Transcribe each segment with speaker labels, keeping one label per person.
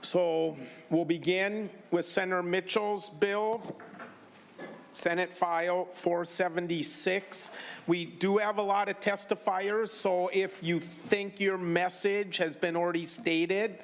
Speaker 1: So we'll begin with Senator Mitchell's bill, Senate File 476. We do have a lot of testifiers, so if you think your message has been already stated,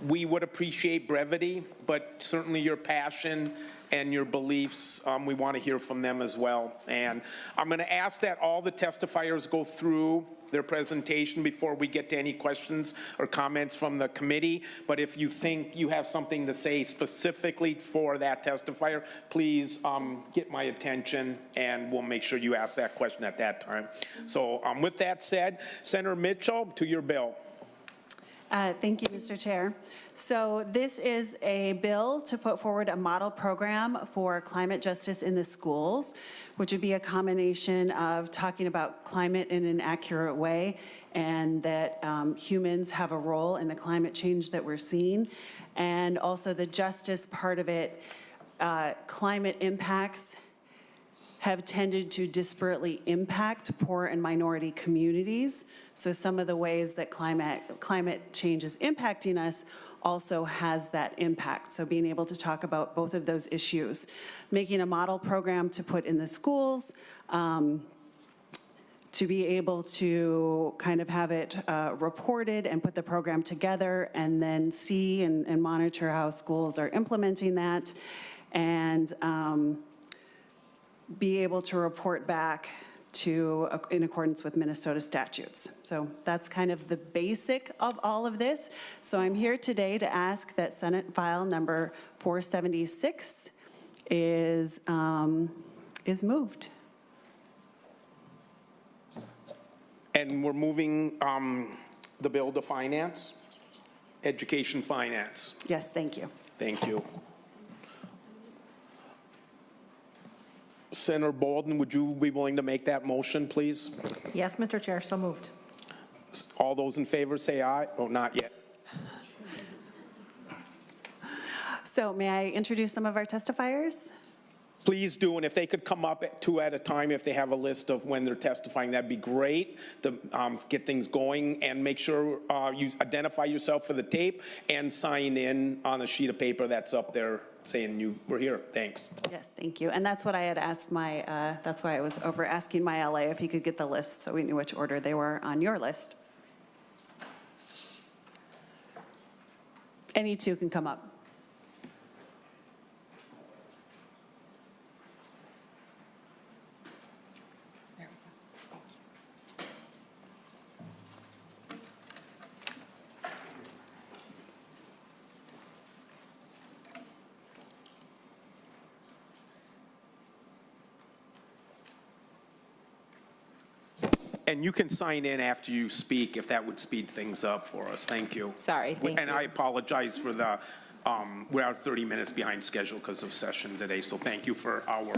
Speaker 1: we would appreciate brevity, but certainly your passion and your beliefs, we want to hear from them as well. And I'm going to ask that all the testifiers go through their presentation before we get to any questions or comments from the committee. But if you think you have something to say specifically for that testifier, please get my attention and we'll make sure you ask that question at that time. So with that said, Senator Mitchell, to your bill.
Speaker 2: Thank you, Mr. Chair. So this is a bill to put forward a model program for climate justice in the schools, which would be a combination of talking about climate in an accurate way and that humans have a role in the climate change that we're seeing. And also the justice part of it, climate impacts have tended to disparately impact poor and minority communities. So some of the ways that climate change is impacting us also has that impact. So being able to talk about both of those issues, making a model program to put in the schools, to be able to kind of have it reported and put the program together and then see and monitor how schools are implementing that, and be able to report back to in accordance with Minnesota statutes. So that's kind of the basic of all of this. So I'm here today to ask that Senate file number 476 is moved.
Speaker 1: And we're moving the bill to finance, education finance.
Speaker 2: Yes, thank you.
Speaker 1: Thank you. Senator Bolden, would you be willing to make that motion, please?
Speaker 3: Yes, Mr. Chair, so moved.
Speaker 1: All those in favor say aye. Oh, not yet.
Speaker 2: So may I introduce some of our testifiers?
Speaker 1: Please do, and if they could come up at two at a time, if they have a list of when they're testifying, that'd be great to get things going, and make sure you identify yourself for the tape and sign in on a sheet of paper that's up there saying you were here. Thanks.
Speaker 2: Yes, thank you. And that's what I had asked my, that's why I was over asking my LA if he could get the list so we knew which order they were on your list. Any two can come up.
Speaker 1: And you can sign in after you speak if that would speed things up for us. Thank you.
Speaker 3: Sorry, thank you.
Speaker 1: And I apologize for the, we're 30 minutes behind schedule because of session today. So thank you for our.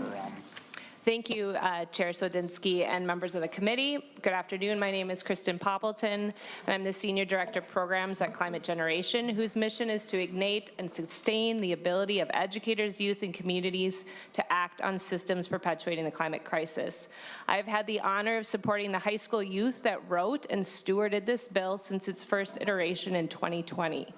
Speaker 4: Thank you, Chair Swedinsky and members of the committee. Good afternoon. My name is Kristen Poppelton, and I'm the Senior Director of Programs at Climate Generation, whose mission is to ignite and sustain the ability of educators, youth, and communities to act on systems perpetuating the climate crisis. I've had the honor of supporting the high school youth that wrote and stewarded this bill since its first iteration in 2020.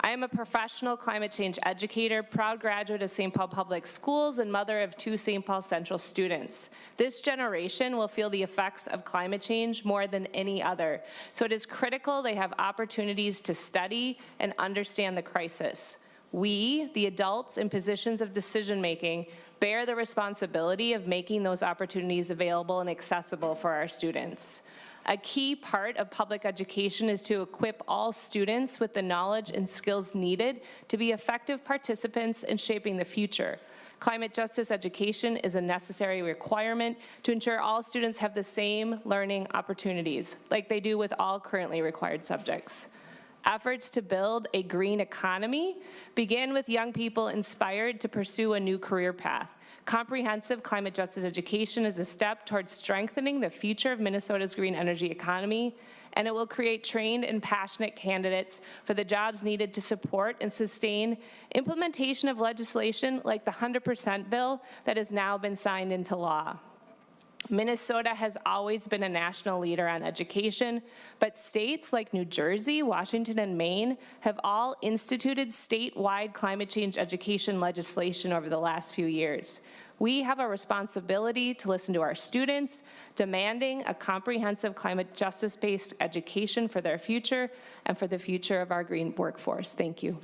Speaker 4: I am a professional climate change educator, proud graduate of St. Paul Public Schools, and mother of 2 St. Paul Central students. This generation will feel the effects of climate change more than any other, so it is critical they have opportunities to study and understand the crisis. We, the adults in positions of decision-making, bear the responsibility of making those opportunities available and accessible for our students. A key part of public education is to equip all students with the knowledge and skills needed to be effective participants in shaping the future. Climate justice education is a necessary requirement to ensure all students have the same learning opportunities, like they do with all currently required subjects. Efforts to build a green economy begin with young people inspired to pursue a new career path. Comprehensive climate justice education is a step towards strengthening the future of Minnesota's green energy economy, and it will create trained and passionate candidates for the jobs needed to support and sustain implementation of legislation like the 100% bill that has now been signed into law. Minnesota has always been a national leader on education, but states like New Jersey, Washington, and Maine have all instituted statewide climate change education legislation over the last few years. We have a responsibility to listen to our students, demanding a comprehensive climate justice-based education for their future and for the future of our green workforce. Thank you.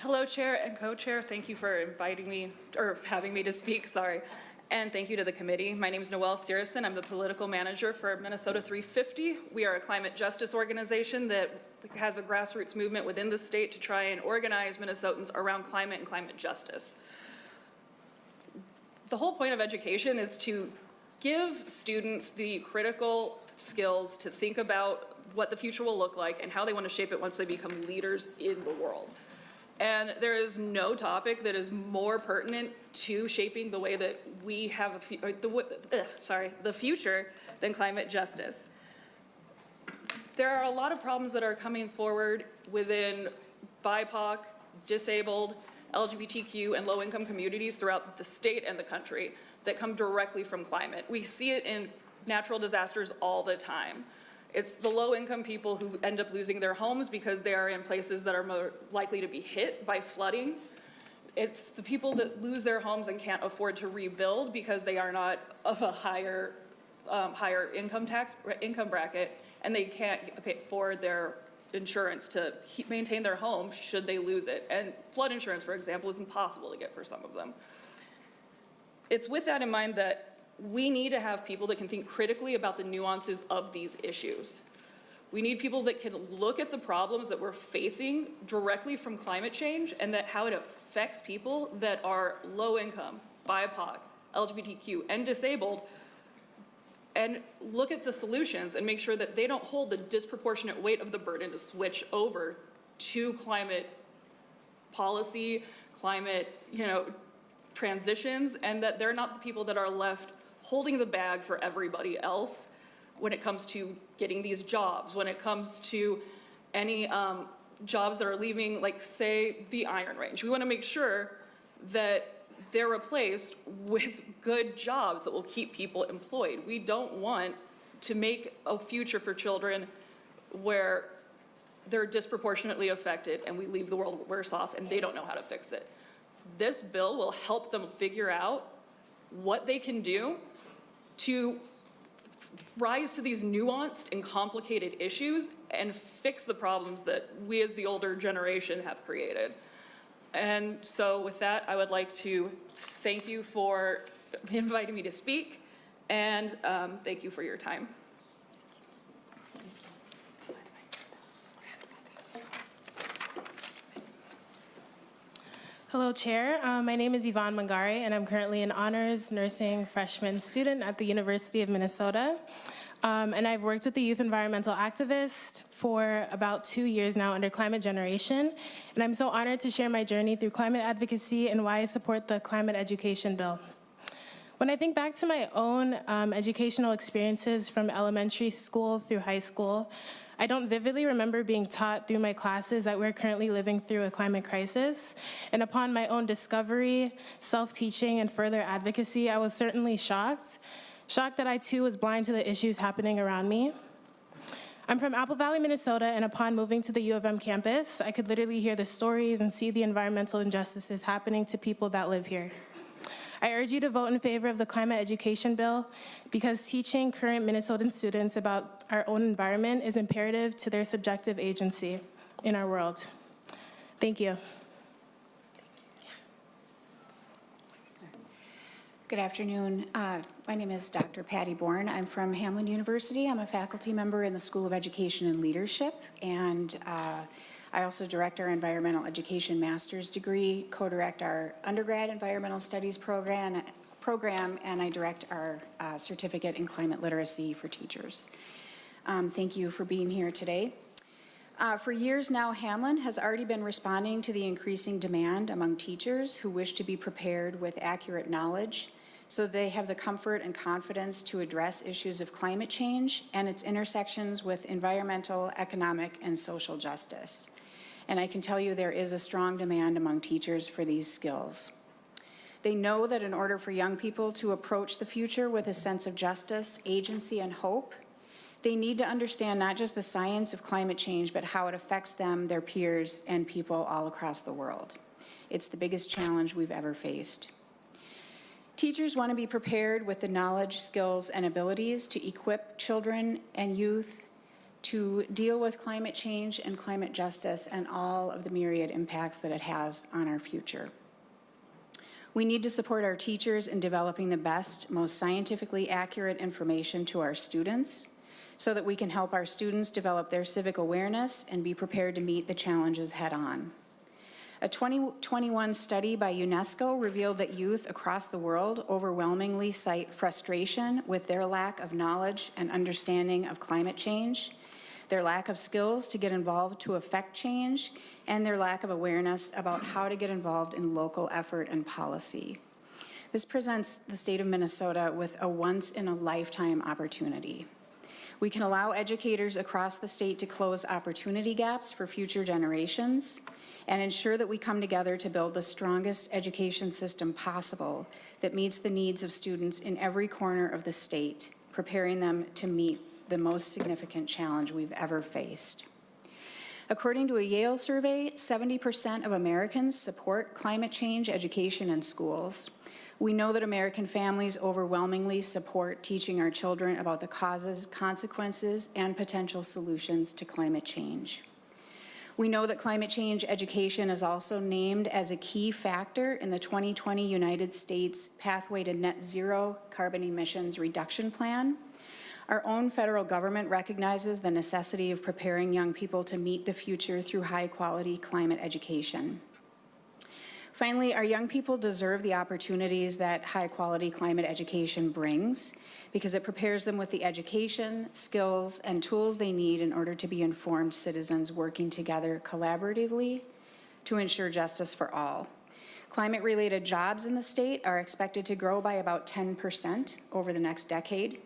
Speaker 5: Hello, Chair and Co-Chair. Thank you for inviting me, or having me to speak, sorry. And thank you to the committee. My name is Noelle Searison. I'm the political manager for Minnesota 350. We are a climate justice organization that has a grassroots movement within the state to try and organize Minnesotans around climate and climate justice. The whole point of education is to give students the critical skills to think about what the future will look like and how they want to shape it once they become leaders in the world. And there is no topic that is more pertinent to shaping the way that we have the future than climate justice. There are a lot of problems that are coming forward within BIPOC, disabled, LGBTQ, and low-income communities throughout the state and the country that come directly from climate. We see it in natural disasters all the time. It's the low-income people who end up losing their homes because they are in places that are more likely to be hit by flooding. It's the people that lose their homes and can't afford to rebuild because they are not of a higher income bracket, and they can't afford their insurance to maintain their home should they lose it. And flood insurance, for example, is impossible to get for some of them. It's with that in mind that we need to have people that can think critically about the nuances of these issues. We need people that can look at the problems that we're facing directly from climate change and that how it affects people that are low income, BIPOC, LGBTQ, and disabled, and look at the solutions and make sure that they don't hold the disproportionate weight of the burden to switch over to climate policy, climate, transitions, and that they're not the people that are left holding the bag for everybody else when it comes to getting these jobs, when it comes to any jobs that are leaving, like say the Iron Range. We want to make sure that they're replaced with good jobs that will keep people employed. We don't want to make a future for children where they're disproportionately affected and we leave the world worse off and they don't know how to fix it. This bill will help them figure out what they can do to rise to these nuanced and complicated issues and fix the problems that we as the older generation have created. And so with that, I would like to thank you for inviting me to speak, and thank you for your time.
Speaker 6: Hello, Chair. My name is Yvonne Mangari, and I'm currently an honors nursing freshman student at the University of Minnesota. And I've worked with the Youth Environmental Activist for about 2 years now under Climate Generation. And I'm so honored to share my journey through climate advocacy and why I support the climate education bill. When I think back to my own educational experiences from elementary school through high school, I don't vividly remember being taught through my classes that we're currently living through a climate crisis. And upon my own discovery, self-teaching, and further advocacy, I was certainly shocked that I too was blind to the issues happening around me. I'm from Apple Valley, Minnesota, and upon moving to the U of M campus, I could literally hear the stories and see the environmental injustices happening to people that live here. I urge you to vote in favor of the climate education bill because teaching current Minnesotan students about our own environment is imperative to their subjective agency in our world. Thank you.
Speaker 7: Good afternoon. My name is Dr. Patty Bourne. I'm from Hamline University. I'm a faculty member in the School of Education and Leadership, and I also direct our environmental education master's degree, co-direct our undergrad environmental studies program, and I direct our certificate in climate literacy for teachers. Thank you for being here today. For years now, Hamline has already been responding to the increasing demand among teachers who wish to be prepared with accurate knowledge so that they have the comfort and confidence to address issues of climate change and its intersections with environmental, economic, and social justice. And I can tell you there is a strong demand among teachers for these skills. They know that in order for young people to approach the future with a sense of justice, agency, and hope, they need to understand not just the science of climate change, but how it affects them, their peers, and people all across the world. It's the biggest challenge we've ever faced. Teachers want to be prepared with the knowledge, skills, and abilities to equip children and youth to deal with climate change and climate justice and all of the myriad impacts that it has on our future. We need to support our teachers in developing the best, most scientifically accurate information to our students so that we can help our students develop their civic awareness and be prepared to meet the challenges head-on. A 2021 study by UNESCO revealed that youth across the world overwhelmingly cite frustration with their lack of knowledge and understanding of climate change, their lack of skills to get involved to affect change, and their lack of awareness about how to get involved in local effort and policy. This presents the state of Minnesota with a once-in-a-lifetime opportunity. We can allow educators across the state to close opportunity gaps for future generations and ensure that we come together to build the strongest education system possible that meets the needs of students in every corner of the state, preparing them to meet the most significant challenge we've ever faced. According to a Yale survey, 70% of Americans support climate change education in schools. We know that American families overwhelmingly support teaching our children about the causes, consequences, and potential solutions to climate change. We know that climate change education is also named as a key factor in the 2020 United States Pathway to Net Zero Carbon Emissions Reduction Plan. Our own federal government recognizes the necessity of preparing young people to meet the future through high-quality climate education. Finally, our young people deserve the opportunities that high-quality climate education brings because it prepares them with the education, skills, and tools they need in order to be informed citizens working together collaboratively to ensure justice for all. Climate-related jobs in the state are expected to grow by about 10% over the next decade,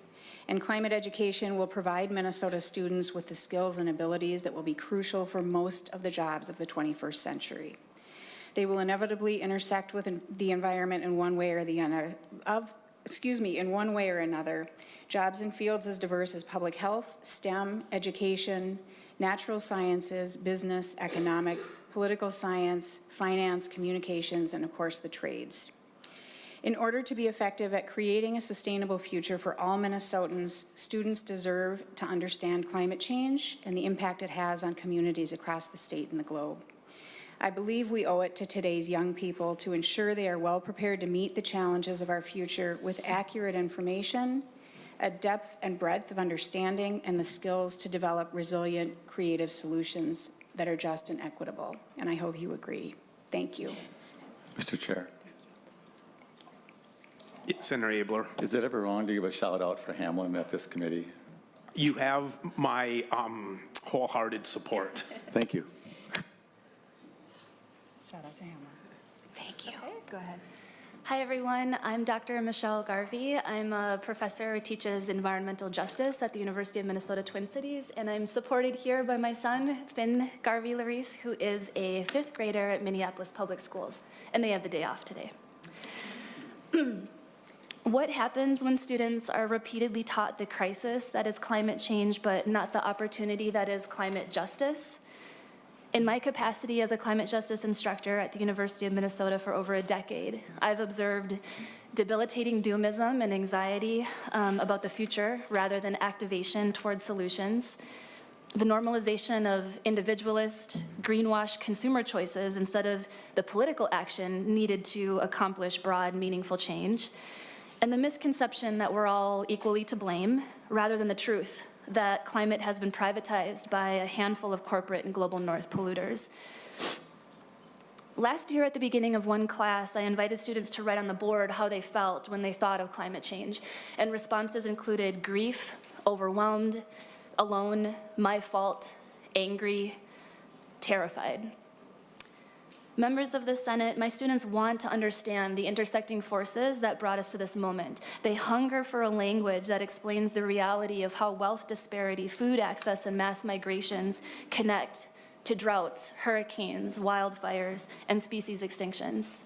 Speaker 7: and climate education will provide Minnesota students with the skills and abilities that will be crucial for most of the jobs of the 21st century. They will inevitably intersect with the environment in one way or another. Jobs in fields as diverse as public health, STEM, education, natural sciences, business, economics, political science, finance, communications, and of course the trades. In order to be effective at creating a sustainable future for all Minnesotans, students deserve to understand climate change and the impact it has on communities across the state and the globe. I believe we owe it to today's young people to ensure they are well prepared to meet the challenges of our future with accurate information, a depth and breadth of understanding, and the skills to develop resilient, creative solutions that are just and equitable. And I hope you agree. Thank you.
Speaker 8: Mr. Chair,
Speaker 1: Senator Abeler,
Speaker 8: is it ever wrong to give a shout out for Hamlin at this committee?
Speaker 1: you have my wholehearted support.
Speaker 8: Thank you.
Speaker 7: Shout out to Hannah.
Speaker 2: Thank you.
Speaker 7: Go ahead.
Speaker 9: Hi, everyone. I'm Dr. Michelle Garvey. I'm a professor who teaches environmental justice at the University of Minnesota Twin Cities, and I'm supported here by my son, Finn Garvey Larice, who is a 5th grader at Minneapolis Public Schools, and they have the day off today. What happens when students are repeatedly taught the crisis that is climate change, but not the opportunity that is climate justice? In my capacity as a climate justice instructor at the University of Minnesota for over a decade, I've observed debilitating doomism and anxiety about the future rather than activation toward solutions, the normalization of individualist, greenwash consumer choices instead of the political action needed to accomplish broad, meaningful change, and the misconception that we're all equally to blame rather than the truth that climate has been privatized by a handful of corporate and global north polluters. Last year at the beginning of one class, I invited students to write on the board how they felt when they thought of climate change, and responses included grief, overwhelmed, alone, my fault, angry, terrified. Members of the Senate, my students want to understand the intersecting forces that brought us to this moment. They hunger for a language that explains the reality of how wealth disparity, food access, and mass migrations connect to droughts, hurricanes, wildfires, and species extinctions.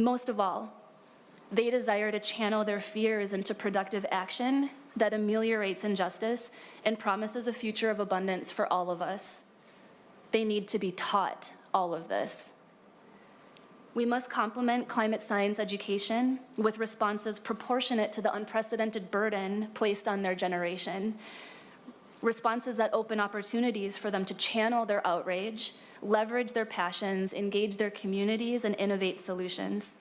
Speaker 9: Most of all, they desire to channel their fears into productive action that ameliorates injustice and promises a future of abundance for all of us. They need to be taught all of this. We must complement climate science education with responses proportionate to the unprecedented burden placed on their generation. Responses that open opportunities for them to channel their outrage, leverage their passions, engage their communities, and innovate solutions.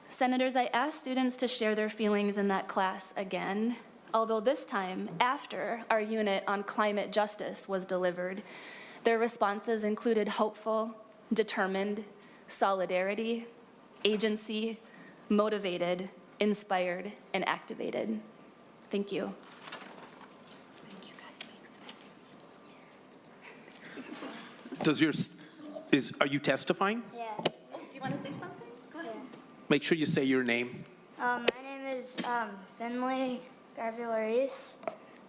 Speaker 9: Senators, I asked students to share their feelings in that class again, although this time after our unit on climate justice was delivered. Their responses included hopeful, determined, solidarity, agency, motivated, inspired, and activated. Thank you. Thank you, guys. Thanks.
Speaker 1: Are you testifying?
Speaker 10: Yeah.
Speaker 9: Oh, do you want to say something? Go ahead.
Speaker 1: Make sure you say your name.
Speaker 10: My name is Finley Garvey.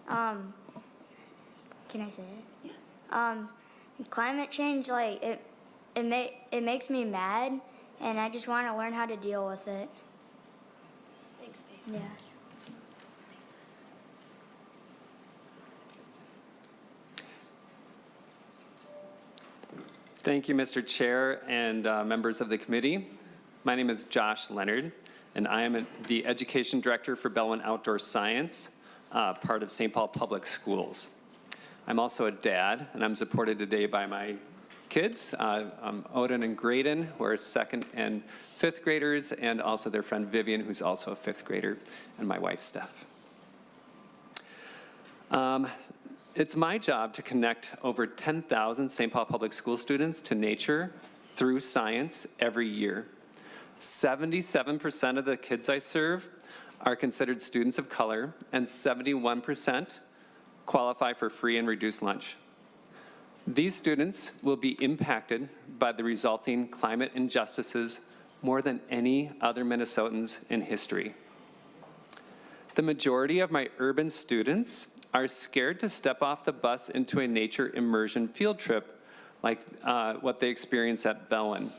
Speaker 10: Can I say it? Yeah. Climate change, like it makes me mad, and I just want to learn how to deal with it.
Speaker 9: Thanks, babe.
Speaker 10: Yeah.
Speaker 11: Thank you, Mr. Chair and members of the committee. My name is Josh Leonard, and I am the Education Director for Bellwin Outdoor Science, part of St. Paul Public Schools. I'm also a dad, and I'm supported today by my kids, Odin and Graydon, who are 2nd and 5th graders, and also their friend Vivian, who's also a 5th grader, and my wife, Steph. It's my job to connect over 10,000 St. Paul Public School students to nature through science every year. 77% of the kids I serve are considered students of color, and 71% qualify for free and reduced lunch. These students will be impacted by the resulting climate injustices more than any other Minnesotans in history. The majority of my urban students are scared to step off the bus into a nature immersion field trip like what they experience at Bellwin.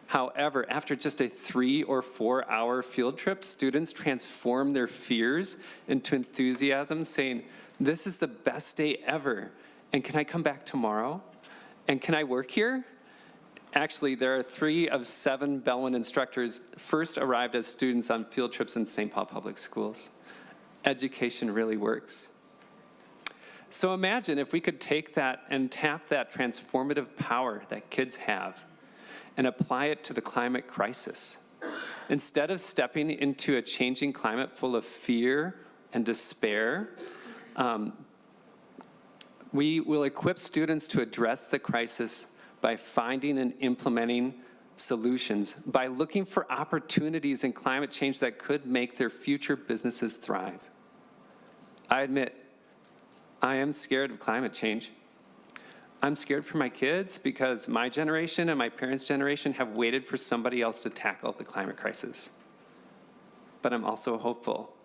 Speaker 11: However, after just a 3 or 4 hour field trip, students transform their fears into enthusiasm, saying, "This is the best day ever, and can I come back tomorrow? And can I work here?" Actually, there are 3 of 7 Bellwin instructors first arrived as students on field trips in St. Paul Public Schools. Education really works. So imagine if we could take that and tap that transformative power that kids have and apply it to the climate crisis. Instead of stepping into a changing climate full of fear and despair, we will equip students to address the crisis by finding and implementing solutions, by looking for opportunities in climate change that could make their future businesses thrive. I admit, I am scared of climate change. I'm scared for my kids because my generation and my parents' generation have waited for somebody else to tackle the climate crisis. But I'm also hopeful.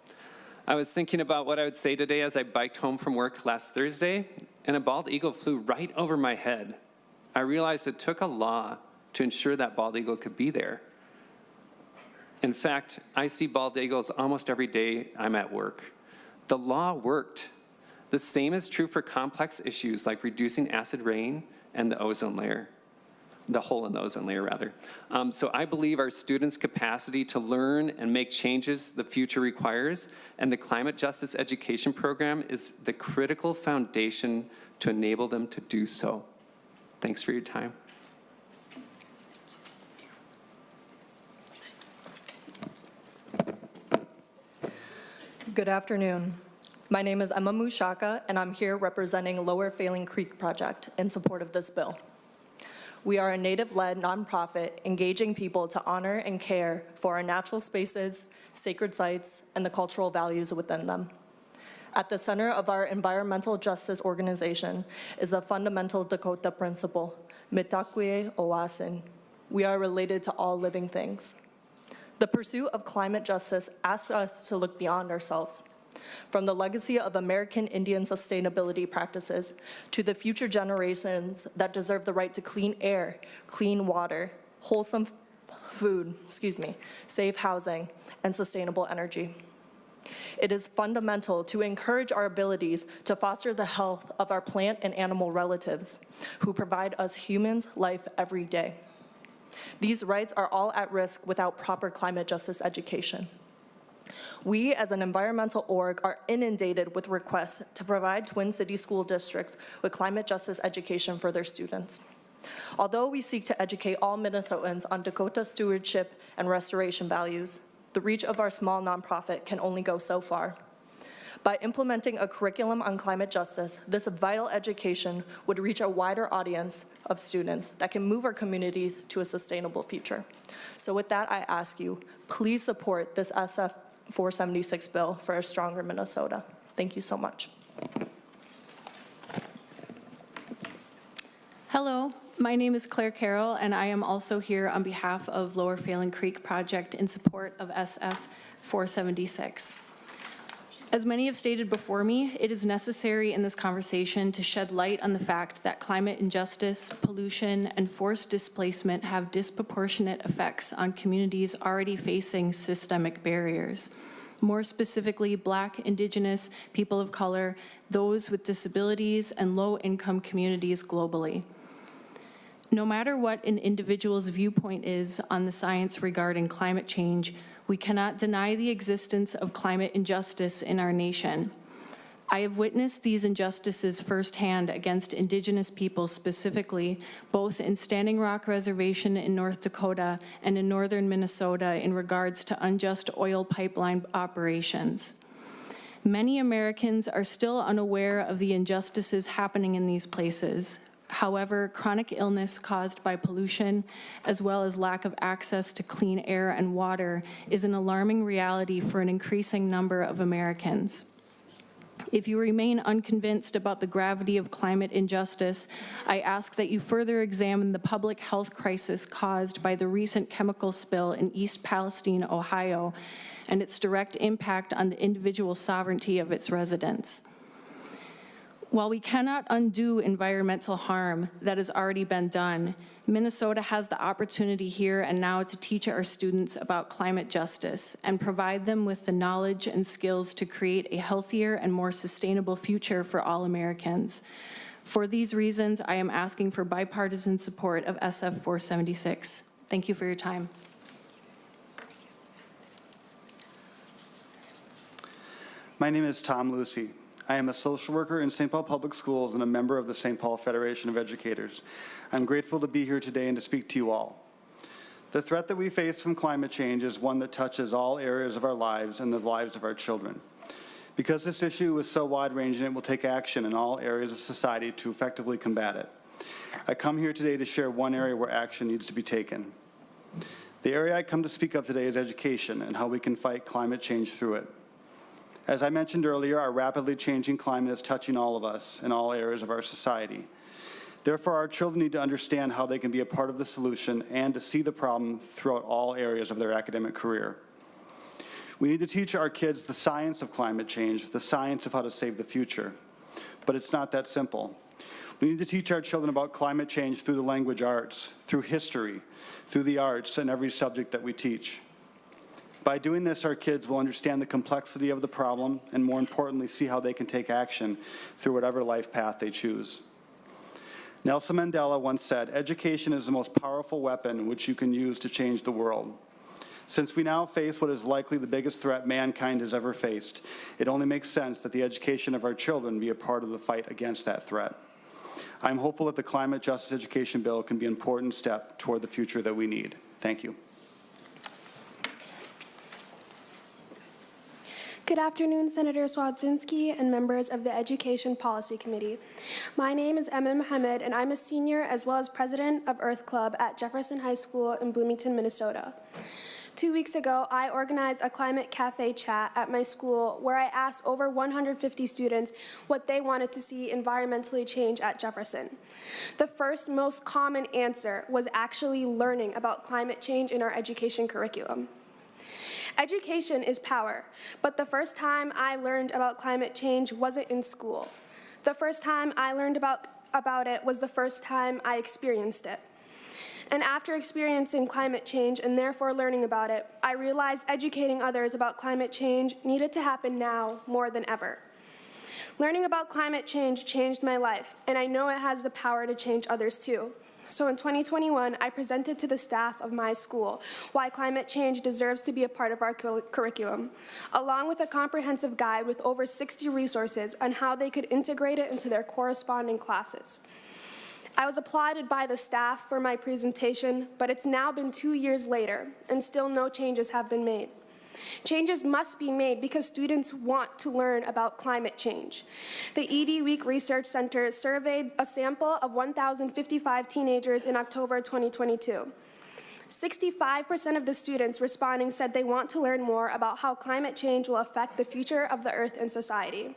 Speaker 11: I was thinking about what I would say today as I biked home from work last Thursday, and a bald eagle flew right over my head. I realized it took a law to ensure that bald eagle could be there. In fact, I see bald eagles almost every day I'm at work. The law worked. The same is true for complex issues like reducing acid rain and the ozone layer, the hole in the ozone layer, rather. So I believe our students' capacity to learn and make changes the future requires, and the climate justice education program is the critical foundation to enable them to do so. Thanks for your time.
Speaker 12: Good afternoon. My name is Mu Shaka, and I'm here representing Lower Failing Creek Project in support of this bill. We are a Native-led nonprofit engaging people to honor and care for our natural spaces, sacred sites, and the cultural values within them. At the center of our environmental justice organization is the fundamental Dakota principle, Mitakwe Owasin. We are related to all living things. The pursuit of climate justice asks us to look beyond ourselves, from the legacy of American Indian sustainability practices to the future generations that deserve the right to clean air, clean water, wholesome food, safe housing, and sustainable energy. It is fundamental to encourage our abilities to foster the health of our plant and animal relatives who provide us humans life every day. These rights are all at risk without proper climate justice education. We, as an environmental org, are inundated with requests to provide Twin City school districts with climate justice education for their students. Although we seek to educate all Minnesotans on Dakota stewardship and restoration values, the reach of our small nonprofit can only go so far. By implementing a curriculum on climate justice, this vital education would reach a wider audience of students that can move our communities to a sustainable future. So with that, I ask you, please support this SF 476 bill for a stronger Minnesota. Thank you so much.
Speaker 13: Hello, my name is Claire Carroll, and I am also here on behalf of Lower Phelan Creek Project in support of SF 476. As many have stated before me, it is necessary in this conversation to shed light on the fact that climate injustice, pollution, and forced displacement have disproportionate effects on communities already facing systemic barriers. More specifically, Black, Indigenous, people of color, those with disabilities, and low-income communities globally. No matter what an individual's viewpoint is on the science regarding climate change, we cannot deny the existence of climate injustice in our nation. I have witnessed these injustices firsthand against Indigenous people specifically, both in Standing Rock Reservation in North Dakota and in northern Minnesota in regards to unjust oil pipeline operations. Many Americans are still unaware of the injustices happening in these places. However, chronic illness caused by pollution, as well as lack of access to clean air and water, is an alarming reality for an increasing number of Americans. If you remain unconvinced about the gravity of climate injustice, I ask that you further examine the public health crisis caused by the recent chemical spill in East Palestine, Ohio, and its direct impact on the individual sovereignty of its residents. While we cannot undo environmental harm that has already been done, Minnesota has the opportunity here and now to teach our students about climate justice and provide them with the knowledge and skills to create a healthier and more sustainable future for all Americans. For these reasons, I am asking for bipartisan support of SF 476. Thank you for your time.
Speaker 14: My name is Tom Lucy. I am a social worker in St. Paul Public Schools and a member of the St. Paul Federation of Educators. I'm grateful to be here today and to speak to you all. The threat that we face from climate change is one that touches all areas of our lives and the lives of our children. Because this issue is so wide-ranging, it will take action in all areas of society to effectively combat it. I come here today to share one area where action needs to be taken. The area I come to speak of today is education and how we can fight climate change through it. As I mentioned earlier, our rapidly changing climate is touching all of us in all areas of our society. Therefore, our children need to understand how they can be a part of the solution and to see the problem throughout all areas of their academic career. We need to teach our kids the science of climate change, the science of how to save the future. But it's not that simple. We need to teach our children about climate change through the language arts, through history, through the arts, and every subject that we teach. By doing this, our kids will understand the complexity of the problem and, more importantly, see how they can take action through whatever life path they choose. Nelson Mandela once said, "Education is the most powerful weapon which you can use to change the world." Since we now face what is likely the biggest threat mankind has ever faced, it only makes sense that the education of our children be a part of the fight against that threat. I'm hopeful that the Climate Justice Education Bill can be an important step toward the future that we need. Thank you.
Speaker 15: Good afternoon, Senator Swodzinski and members of the Education Policy Committee. My name is Emma Mohammed, and I'm a senior as well as president of Earth Club at Jefferson High School in Bloomington, Minnesota. 2 weeks ago, I organized a climate cafe chat at my school where I asked over 150 students what they wanted to see environmentally change at Jefferson. The first most common answer was actually learning about climate change in our education curriculum. Education is power, but the first time I learned about climate change wasn't in school. The first time I learned about it was the first time I experienced it. And after experiencing climate change and therefore learning about it, I realized educating others about climate change needed to happen now more than ever. Learning about climate change changed my life, and I know it has the power to change others too. So in 2021, I presented to the staff of my school why climate change deserves to be a part of our curriculum, along with a comprehensive guide with over 60 resources on how they could integrate it into their corresponding classes. I was applauded by the staff for my presentation, but it's now been 2 years later, and still no changes have been made. Changes must be made because students want to learn about climate change. The ED Week Research Center surveyed a sample of 1,055 teenagers in October 2022. 65% of the students responding said they want to learn more about how climate change will affect the future of the Earth and society.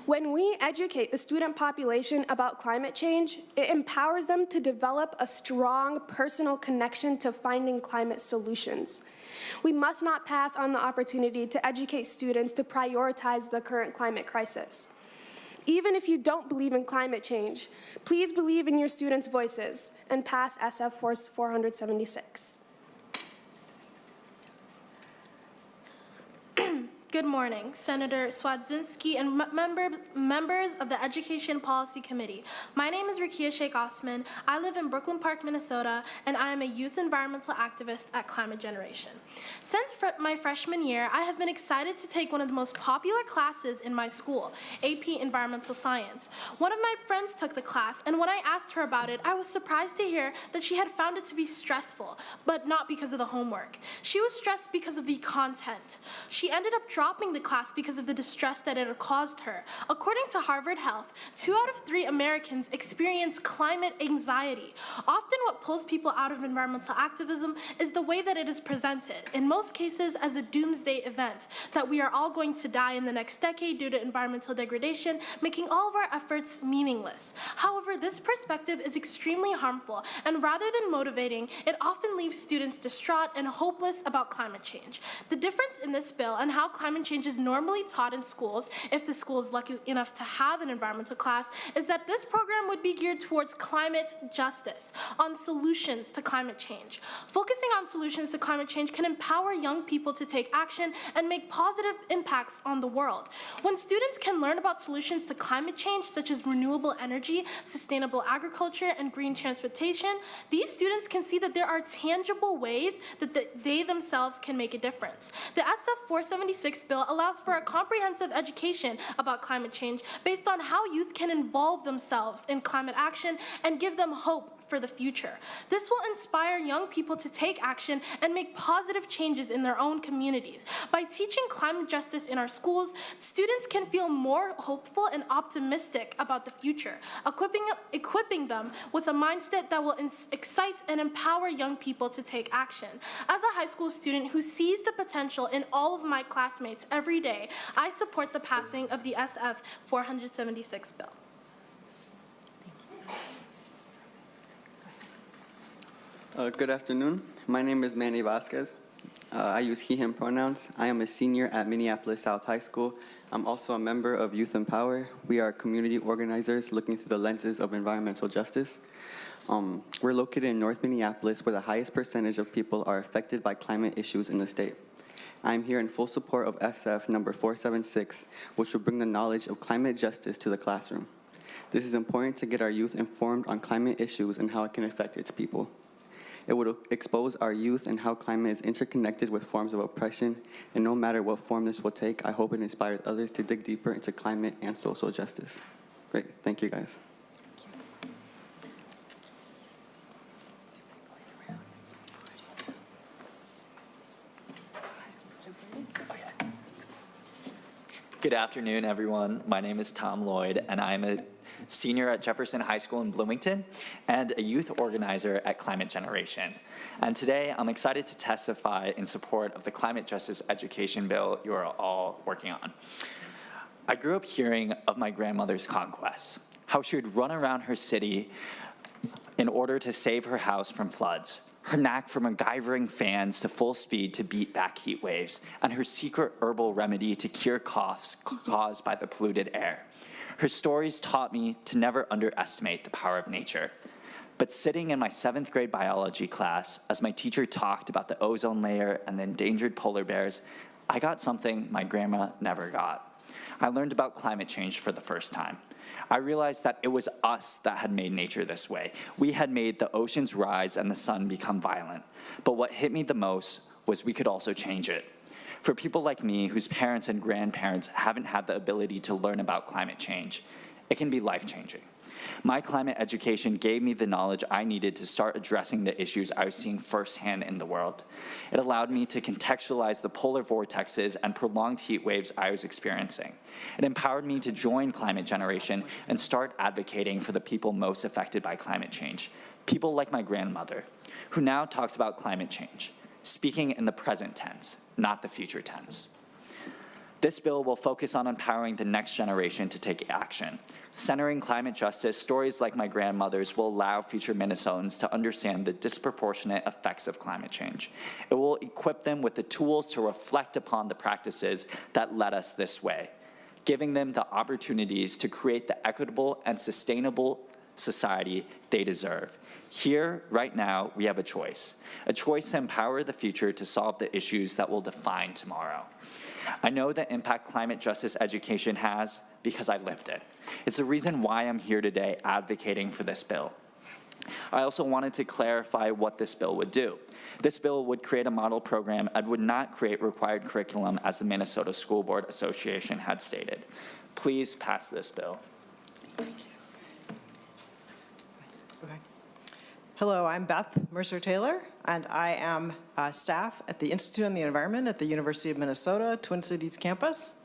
Speaker 15: When we educate the student population about climate change, it empowers them to develop a strong personal connection to finding climate solutions. We must not pass on the opportunity to educate students to prioritize the current climate crisis. Even if you don't believe in climate change, please believe in your students' voices and pass SF 476.
Speaker 16: Good morning, Senator Swadzinski and members of the Education Policy Committee. My name is Rakia Sheikh. I live in Brooklyn Park, Minnesota, and I am a youth environmental activist at Climate Generation. Since my freshman year, I have been excited to take one of the most popular classes in my school, AP Environmental Science. One of my friends took the class, and when I asked her about it, I was surprised to hear that she had found it to be stressful, but not because of the homework. She was stressed because of the content. She ended up dropping the class because of the distress that it had caused her. According to Harvard Health, 2 out of 3 Americans experience climate anxiety. Often what pulls people out of environmental activism is the way that it is presented, in most cases as a doomsday event, that we are all going to die in the next decade due to environmental degradation, making all of our efforts meaningless. However, this perspective is extremely harmful, and rather than motivating, it often leaves students distraught and hopeless about climate change. The difference in this bill and how climate change is normally taught in schools, if the school is lucky enough to have an environmental class, is that this program would be geared towards climate justice, on solutions to climate change. Focusing on solutions to climate change can empower young people to take action and make positive impacts on the world. When students can learn about solutions to climate change, such as renewable energy, sustainable agriculture, and green transportation, these students can see that there are tangible ways that they themselves can make a difference. The SF 476 bill allows for a comprehensive education about climate change based on how youth can involve themselves in climate action and give them hope for the future. This will inspire young people to take action and make positive changes in their own communities. By teaching climate justice in our schools, students can feel more hopeful and optimistic about the future, equipping them with a mindset that will excite and empower young people to take action. As a high school student who sees the potential in all of my classmates every day, I support the passing of the SF 476 bill.
Speaker 17: Good afternoon. My name is Manny Vasquez. I use he, him pronouns. I am a senior at Minneapolis South High School. I'm also a member of Youth in Power. We are community organizers looking through the lenses of environmental justice. We're located in North Minneapolis, where the highest percentage of people are affected by climate issues in the state. I'm here in full support of SF number 476, which will bring the knowledge of climate justice to the classroom. This is important to get our youth informed on climate issues and how it can affect its people. It would expose our youth and how climate is interconnected with forms of oppression, and no matter what form this will take, I hope it inspires others to dig deeper into climate and social justice. Great, thank you guys.
Speaker 18: Good afternoon, everyone. My name is Tom Lloyd, and I'm a senior at Jefferson High School in Bloomington and a youth organizer at Climate Generation. And today, I'm excited to testify in support of the climate justice education bill you are all working on. I grew up hearing of my grandmother's conquests, how she would run around her city in order to save her house from floods, her knack for MacGyvering fans to full speed to beat back heat waves, and her secret herbal remedy to cure coughs caused by the polluted air. Her stories taught me to never underestimate the power of nature. But sitting in my 7th grade biology class, as my teacher talked about the ozone layer and the endangered polar bears, I got something my grandma never got. I learned about climate change for the first time. I realized that it was us that had made nature this way. We had made the oceans rise and the sun become violent. But what hit me the most was we could also change it. For people like me, whose parents and grandparents haven't had the ability to learn about climate change, it can be life-changing. My climate education gave me the knowledge I needed to start addressing the issues I was seeing firsthand in the world. It allowed me to contextualize the polar vortexes and prolonged heat waves I was experiencing. It empowered me to join Climate Generation and start advocating for the people most affected by climate change, people like my grandmother, who now talks about climate change, speaking in the present tense, not the future tense. This bill will focus on empowering the next generation to take action. Centering climate justice, stories like my grandmother's will allow future Minnesotans to understand the disproportionate effects of climate change. It will equip them with the tools to reflect upon the practices that led us this way, giving them the opportunities to create the equitable and sustainable society they deserve. Here, right now, we have a choice to empower the future to solve the issues that will define tomorrow. I know the impact climate justice education has because I lived it. It's the reason why I'm here today advocating for this bill. I also wanted to clarify what this bill would do. This bill would create a model program and would not create required curriculum as the Minnesota School Board Association had stated. Please pass this bill.
Speaker 3: Thank you. Okay. Hello, I'm Beth Mercer-Taylor, and I am staff at the Institute on the Environment at the University of Minnesota, Twin Cities campus.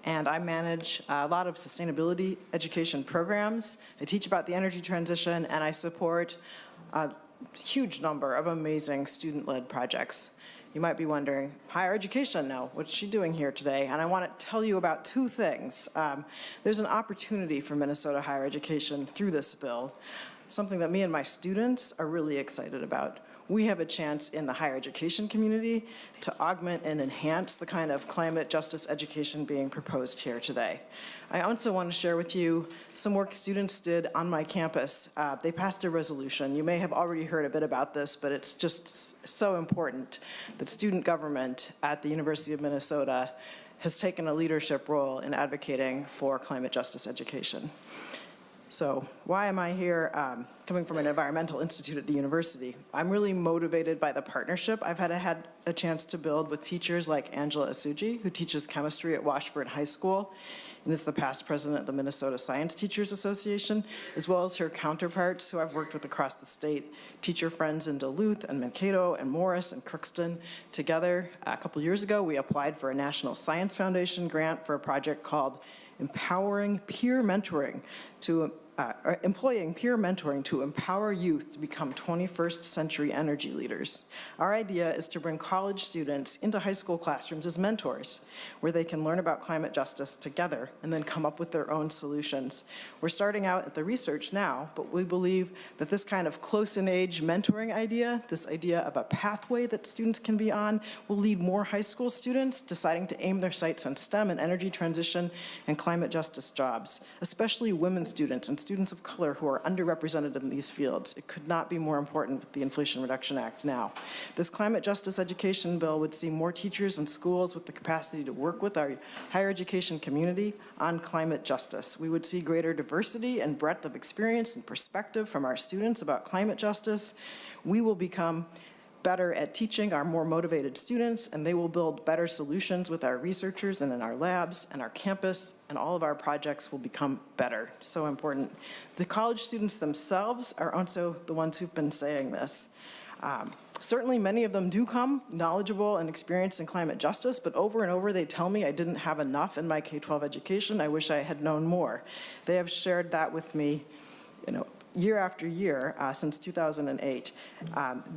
Speaker 3: And I manage a lot of sustainability education programs. I teach about the energy transition, and I support a huge number of amazing student-led projects. You might be wondering, higher education now, what's she doing here today? And I want to tell you about two things. There's an opportunity for Minnesota higher education through this bill, something that me and my students are really excited about. We have a chance in the higher education community to augment and enhance the kind of climate justice education being proposed here today. I also want to share with you some work students did on my campus. They passed a resolution. You may have already heard a bit about this, but it's just so important that student government at the University of Minnesota has taken a leadership role in advocating for climate justice education. So why am I here coming from an environmental institute at the university? I'm really motivated by the partnership I've had a chance to build with teachers like Angela Asuji, who teaches chemistry at Washburn High School and is the past president of the Minnesota Science Teachers Association, as well as her counterparts who I've worked with across the state, teacher friends in Duluth and Mankato and Morris and Crookston. Together, a couple years ago, we applied for a National Science Foundation grant for a project called Empowering Peer Mentoring to employing peer mentoring to empower youth to become 21st century energy leaders. Our idea is to bring college students into high school classrooms as mentors, where they can learn about climate justice together and then come up with their own solutions. We're starting out at the research now, but we believe that this kind of close-in-age mentoring idea, this idea of a pathway that students can be on, will lead more high school students deciding to aim their sights on STEM and energy transition and climate justice jobs, especially women students and students of color who are underrepresented in these fields. It could not be more important with the Inflation Reduction Act now. This climate justice education bill would see more teachers and schools with the capacity to work with our higher education community on climate justice. We would see greater diversity and breadth of experience and perspective from our students about climate justice. We will become better at teaching our more motivated students, and they will build better solutions with our researchers and in our labs and our campus, and all of our projects will become better. So important. The college students themselves are also the ones who've been saying this. Certainly many of them do come knowledgeable and experienced in climate justice, but over and over they tell me I didn't have enough in my K-12 education. I wish I had known more. They have shared that with me, year after year since 2008.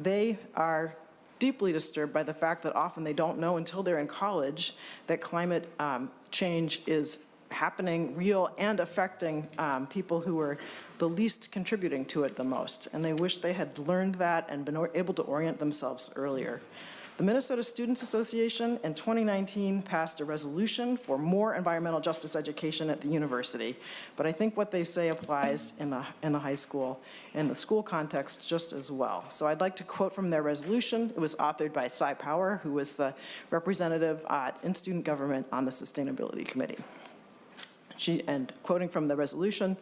Speaker 3: They are deeply disturbed by the fact that often they don't know until they're in college that climate change is happening real and affecting people who are the least contributing to it the most. And they wish they had learned that and been able to orient themselves earlier. The Minnesota Students Association in 2019 passed a resolution for more environmental justice education at the university, but I think what they say applies in the high school and the school context just as well. So I'd like to quote from their resolution. It was authored by Cy Power, who was the representative in student government on the Sustainability Committee. And quoting from the resolution,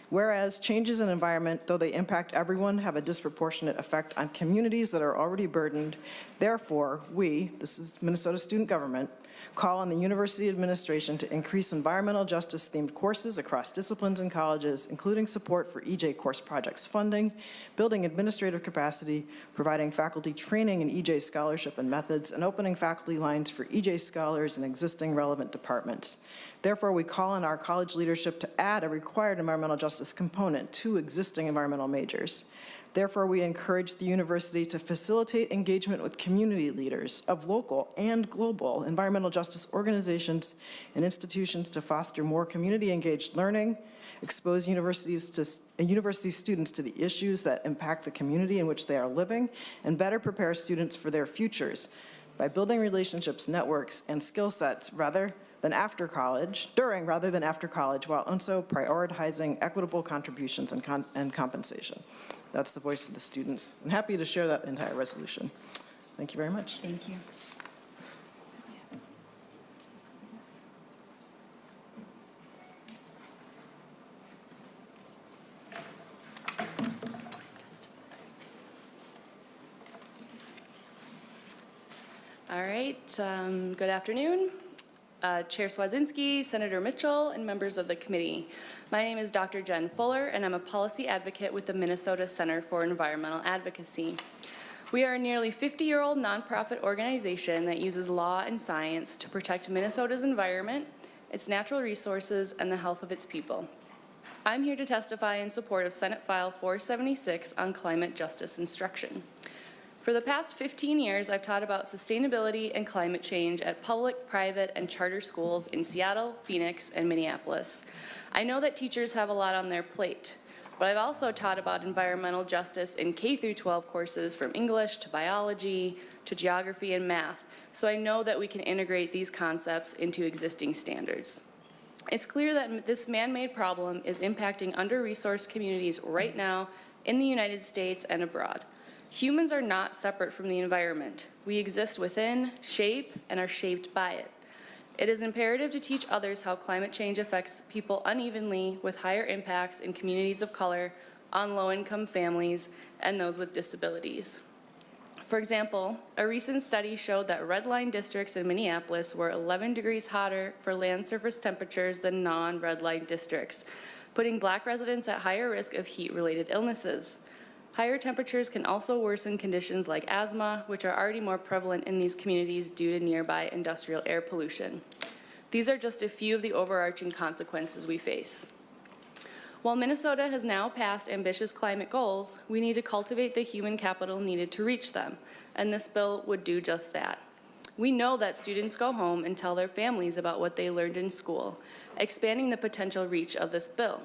Speaker 3: whereas changes in environment, though they impact everyone, have a disproportionate effect on communities that are already burdened. Therefore, we, this is Minnesota student government, call on the university administration to increase environmental justice-themed courses across disciplines and colleges, including support for EJ course projects funding, building administrative capacity, providing faculty training in EJ scholarship and methods, and opening faculty lines for EJ scholars in existing relevant departments. Therefore, we call on our college leadership to add a required environmental justice component to existing environmental majors. Therefore, we encourage the university to facilitate engagement with community leaders of local and global environmental justice organizations and institutions to foster more community-engaged learning, expose university students to the issues that impact the community in which they are living, and better prepare students for their futures by building relationships, networks, and skill sets during rather than after college, while also prioritizing equitable contributions and compensation. That's the voice of the students. I'm happy to share that entire resolution. Thank you very much.
Speaker 2: Thank you.
Speaker 9: All right, good afternoon. Chair Swadzinski, Senator Mitchell, and members of the committee. My name is Dr. Jen Fuller, and I'm a policy advocate with the Minnesota Center for Environmental Advocacy. We are a nearly 50-year-old nonprofit organization that uses law and science to protect Minnesota's environment, its natural resources, and the health of its people. I'm here to testify in support of Senate File 476 on climate justice instruction. For the past 15 years, I've taught about sustainability and climate change at public, private, and charter schools in Seattle, Phoenix, and Minneapolis. I know that teachers have a lot on their plate, but I've also taught about environmental justice in K-12 courses from English to biology to geography and math, so I know that we can integrate these concepts into existing standards. It's clear that this man-made problem is impacting under-resourced communities right now in the United States and abroad. Humans are not separate from the environment. We exist within, shape, and are shaped by it. It is imperative to teach others how climate change affects people unevenly with higher impacts in communities of color, on low-income families, and those with disabilities. For example, a recent study showed that red line districts in Minneapolis were 11 degrees hotter for land surface temperatures than non-red line districts, putting Black residents at higher risk of heat-related illnesses. Higher temperatures can also worsen conditions like asthma, which are already more prevalent in these communities due to nearby industrial air pollution. These are just a few of the overarching consequences we face. While Minnesota has now passed ambitious climate goals, we need to cultivate the human capital needed to reach them, and this bill would do just that. We know that students go home and tell their families about what they learned in school, expanding the potential reach of this bill.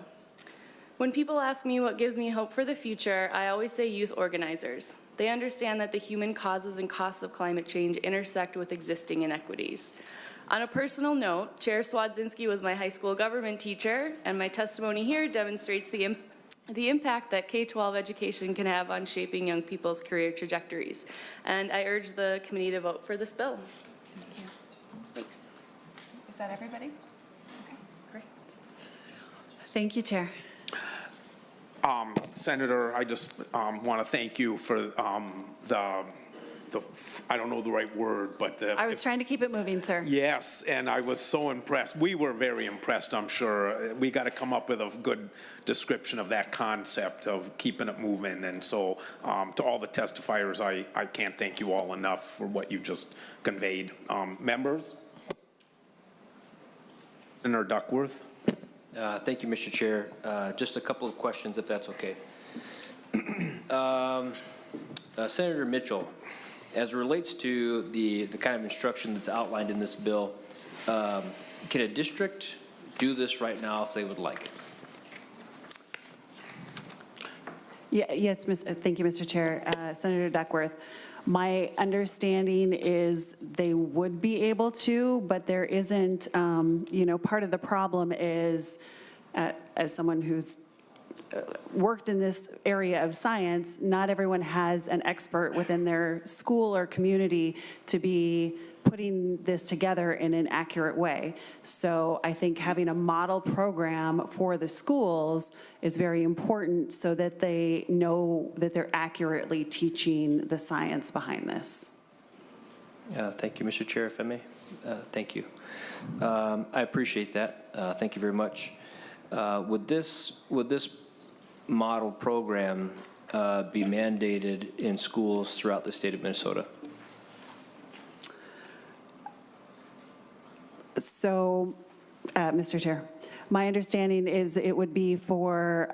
Speaker 9: When people ask me what gives me hope for the future, I always say youth organizers. They understand that the human causes and costs of climate change intersect with existing inequities. On a personal note, Chair Swadzinski was my high school government teacher, and my testimony here demonstrates the impact that K-12 education can have on shaping young people's career trajectories. And I urge the committee to vote for this bill. Thank you. Thanks.
Speaker 2: Is that everybody? Okay, great. Thank you, Chair.
Speaker 1: Senator, I just want to thank you for I don't know the right word, but
Speaker 2: I was trying to keep it moving, sir.
Speaker 1: Yes, and I was so impressed. We were very impressed, I'm sure. We got to come up with a good description of that concept of keeping it moving. And so to all the testifiers, I can't thank you all enough for what you just conveyed. Members? Senator Duckworth.
Speaker 19: Thank you, Mr. Chair. Just a couple of questions, if that's okay. Senator Mitchell, as it relates to the kind of instruction that's outlined in this bill, can a district do this right now if they would like it?
Speaker 2: Yes, thank you, Mr. Chair. Senator Duckworth. My understanding is they would be able to, but there isn't, part of the problem is, as someone who's worked in this area of science, not everyone has an expert within their school or community to be putting this together in an accurate way. So I think having a model program for the schools is very important so that they know that they're accurately teaching the science behind this.
Speaker 19: Thank you, Mr. Chair, if I may. Thank you. I appreciate that. Thank you very much. Would this model program be mandated in schools throughout the state of Minnesota?
Speaker 2: So, Mr. Chair, my understanding is it would be for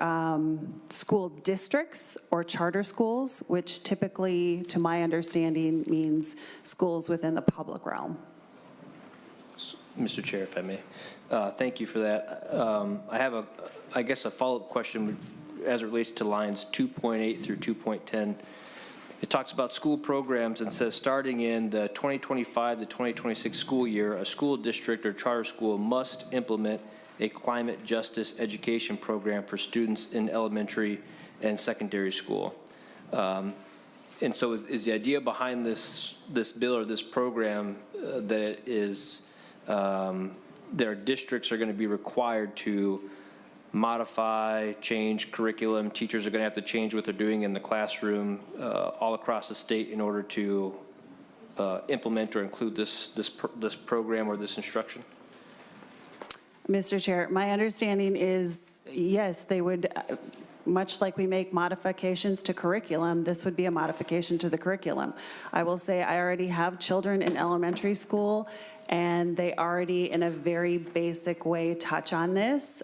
Speaker 2: school districts or charter schools, which typically, to my understanding, means schools within the public realm.
Speaker 19: Mr. Chair, if I may. Thank you for that. I have a follow-up question as it relates to lines 2.8 through 2.10. It talks about school programs and says starting in the 2025 to 2026 school year, a school district or charter school must implement a climate justice education program for students in elementary and secondary school. And so is the idea behind this bill or this program that it is their districts are going to be required to modify, change curriculum. Teachers are going to have to change what they're doing in the classroom all across the state in order to implement or include this program or this instruction?
Speaker 2: Mr. Chair, my understanding is, yes, they would, much like we make modifications to curriculum, this would be a modification to the curriculum. I will say I already have children in elementary school, and they already, in a very basic way, touch on this.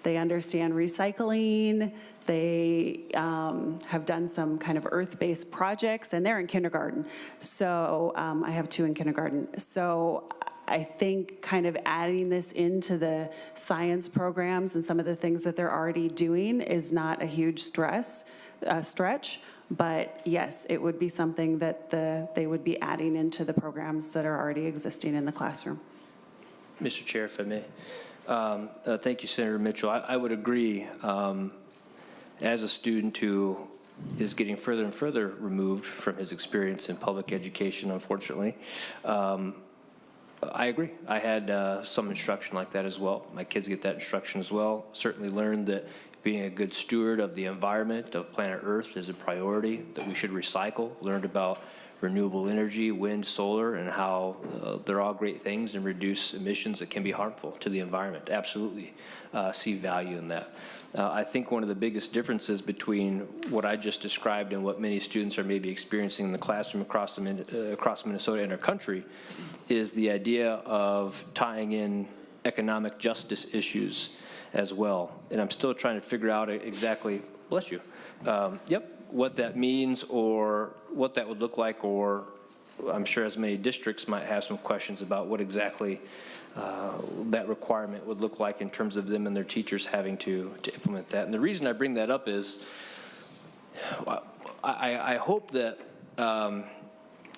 Speaker 2: They understand recycling. They have done some kind of earth-based projects, and they're in kindergarten. So I have 2 in kindergarten. So I think kind of adding this into the science programs and some of the things that they're already doing is not a huge stretch. But yes, it would be something that they would be adding into the programs that are already existing in the classroom.
Speaker 19: Mr. Chair, if I may. Thank you, Senator Mitchell. I would agree. As a student who is getting further and further removed from his experience in public education, unfortunately, I agree. I had some instruction like that as well. My kids get that instruction as well. Certainly learned that being a good steward of the environment, of planet Earth, is a priority, that we should recycle. Learned about renewable energy, wind, solar, and how they're all great things and reduce emissions that can be harmful to the environment. Absolutely see value in that. I think one of the biggest differences between what I just described and what many students are maybe experiencing in the classroom across Minnesota and our country is the idea of tying in economic justice issues as well. And I'm still trying to figure out exactly, bless you, what that means or what that would look like, or I'm sure as many districts might have some questions about what exactly that requirement would look like in terms of them and their teachers having to implement that. And the reason I bring that up is I hope that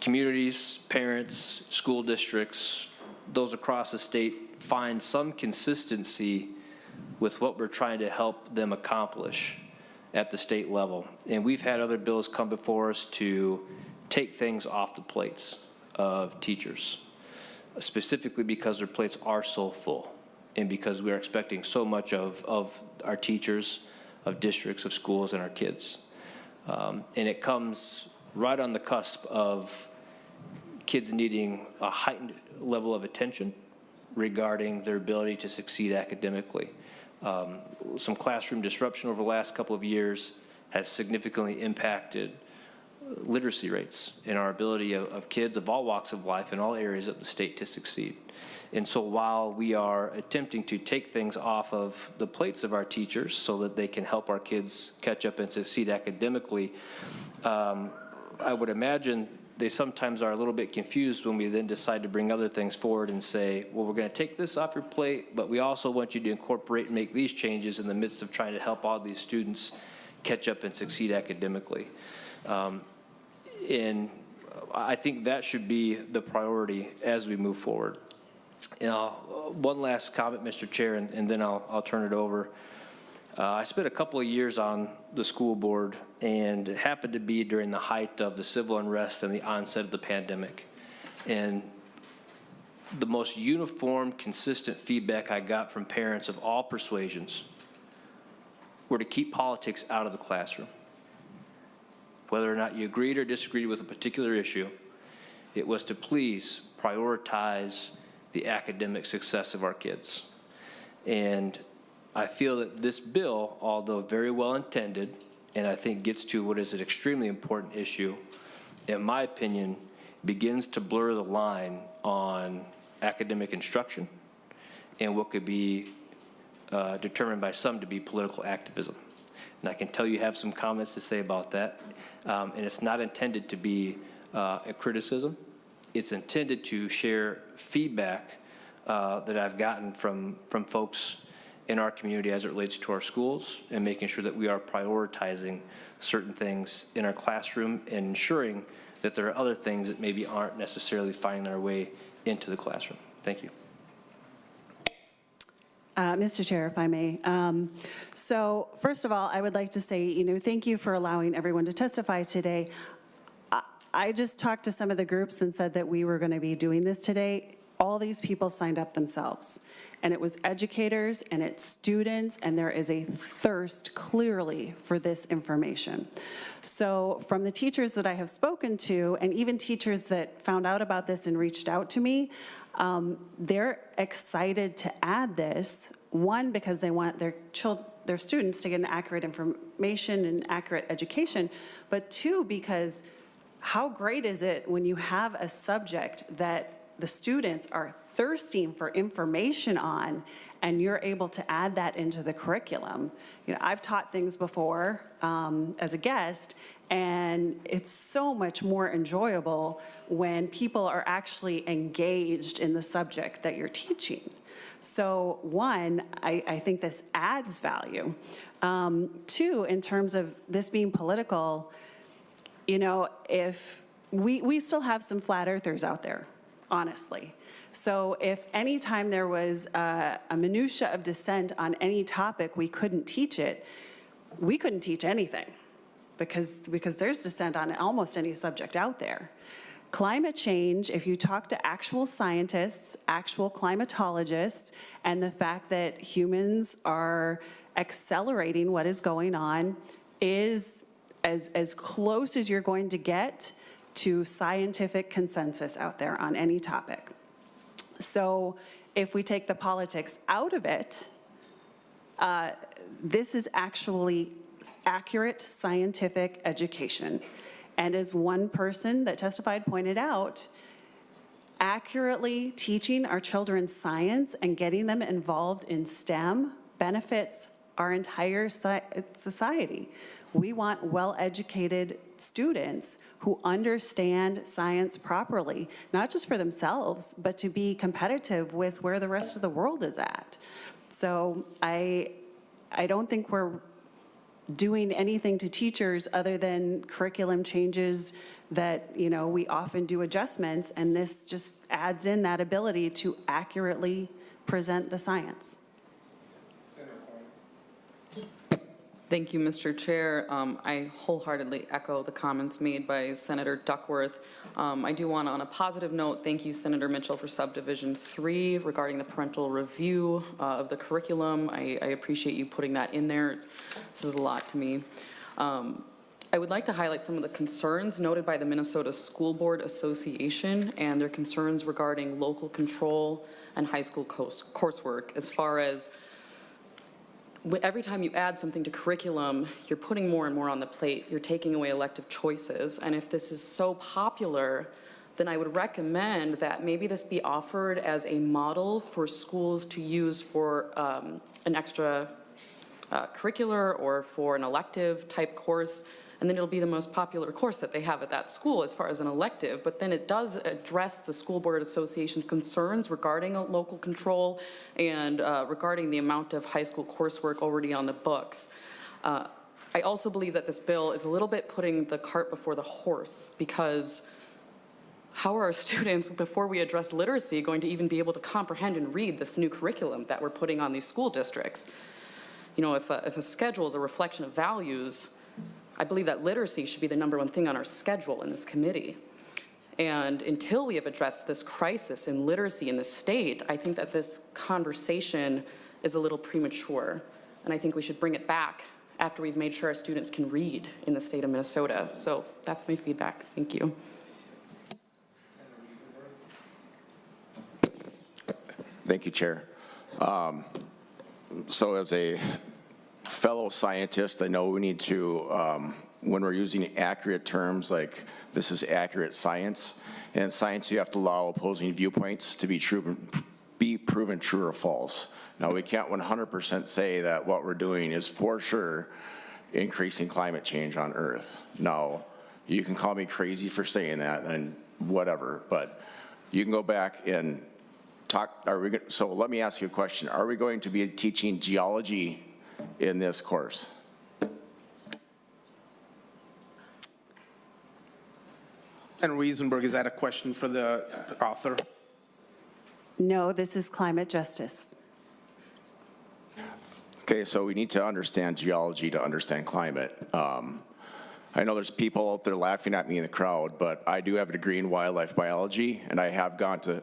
Speaker 19: communities, parents, school districts, those across the state find some consistency with what we're trying to help them accomplish at the state level. And we've had other bills come before us to take things off the plates of teachers, specifically because their plates are so full and because we're expecting so much of our teachers, of districts, of schools, and our kids. And it comes right on the cusp of kids needing a heightened level of attention regarding their ability to succeed academically. Some classroom disruption over the last couple of years has significantly impacted literacy rates and our ability of kids of all walks of life in all areas of the state to succeed. And so while we are attempting to take things off of the plates of our teachers so that they can help our kids catch up and succeed academically, I would imagine they sometimes are a little bit confused when we then decide to bring other things forward and say, well, we're going to take this off your plate, but we also want you to incorporate and make these changes in the midst of trying to help all these students catch up and succeed academically. And I think that should be the priority as we move forward. And one last comment, Mr. Chair, and then I'll turn it over. I spent a couple of years on the school board, and it happened to be during the height of the civil unrest and the onset of the pandemic. And the most uniform, consistent feedback I got from parents of all persuasions were to keep politics out of the classroom. Whether or not you agreed or disagreed with a particular issue, it was to please prioritize the academic success of our kids. And I feel that this bill, although very well intended, and I think gets to what is an extremely important issue, in my opinion, begins to blur the line on academic instruction and what could be determined by some to be political activism. And I can tell you have some comments to say about that. And it's not intended to be a criticism. It's intended to share feedback that I've gotten from folks in our community as it relates to our schools and making sure that we are prioritizing certain things in our classroom and ensuring that there are other things that maybe aren't necessarily finding their way into the classroom. Thank you.
Speaker 2: Mr. Chair, if I may. So first of all, I would like to say, thank you for allowing everyone to testify today. I just talked to some of the groups and said that we were going to be doing this today. All these people signed up themselves. And it was educators and it's students, and there is a thirst clearly for this information. So from the teachers that I have spoken to, and even teachers that found out about this and reached out to me, they're excited to add this, one, because they want their students to get an accurate information and accurate education, but two, because how great is it when you have a subject that the students are thirsting for information on, and you're able to add that into the curriculum. I've taught things before as a guest, and it's so much more enjoyable when people are actually engaged in the subject that you're teaching. So one, I think this adds value. Two, in terms of this being political, if we still have some flat earthers out there, honestly. So if any time there was a minutia of dissent on any topic, we couldn't teach it, we couldn't teach anything because there's dissent on almost any subject out there. Climate change, if you talk to actual scientists, actual climatologists, and the fact that humans are accelerating what is going on is as close as you're going to get to scientific consensus out there on any topic. So if we take the politics out of it, this is actually accurate scientific education. And as one person that testified pointed out, accurately teaching our children science and getting them involved in STEM benefits our entire society. We want well-educated students who understand science properly, not just for themselves, but to be competitive with where the rest of the world is at. So I don't think we're doing anything to teachers other than curriculum changes that, we often do adjustments, and this just adds in that ability to accurately present the science.
Speaker 20: Thank you, Mr. Chair. I wholeheartedly echo the comments made by Senator Duckworth. I do want to, on a positive note, thank you, Senator Mitchell, for Subdivision 3 regarding the parental review of the curriculum. I appreciate you putting that in there. This is a lot to me. I would like to highlight some of the concerns noted by the Minnesota School Board Association and their concerns regarding local control and high school coursework, as far as every time you add something to curriculum, you're putting more and more on the plate. You're taking away elective choices. And if this is so popular, then I would recommend that maybe this be offered as a model for schools to use for an extra curricular or for an elective type course. And then it'll be the most popular course that they have at that school as far as an elective. But then it does address the School Board Association's concerns regarding local control and regarding the amount of high school coursework already on the books. I also believe that this bill is a little bit putting the cart before the horse, because how are our students, before we address literacy, going to even be able to comprehend and read this new curriculum that we're putting on these school districts? You know, if a schedule is a reflection of values, I believe that literacy should be the #1 thing on our schedule in this committee. And until we have addressed this crisis in literacy in the state, I think that this conversation is a little premature. And I think we should bring it back after we've made sure our students can read in the state of Minnesota. So that's my feedback. Thank you.
Speaker 21: Thank you, Chair. So as a fellow scientist, I know we need to, when we're using accurate terms like this is accurate science, and in science you have to allow opposing viewpoints to be proven true or false. Now we can't 100% say that what we're doing is for sure increasing climate change on Earth. Now, you can call me crazy for saying that and whatever, but you can go back and talk. So let me ask you a question. Are we going to be teaching geology in this course?
Speaker 1: Senator Riesenberg, is that a question for the author?
Speaker 2: No, this is climate justice.
Speaker 21: Okay, so we need to understand geology to understand climate. I know there's people out there laughing at me in the crowd, but I do have a degree in wildlife biology, and I have gone to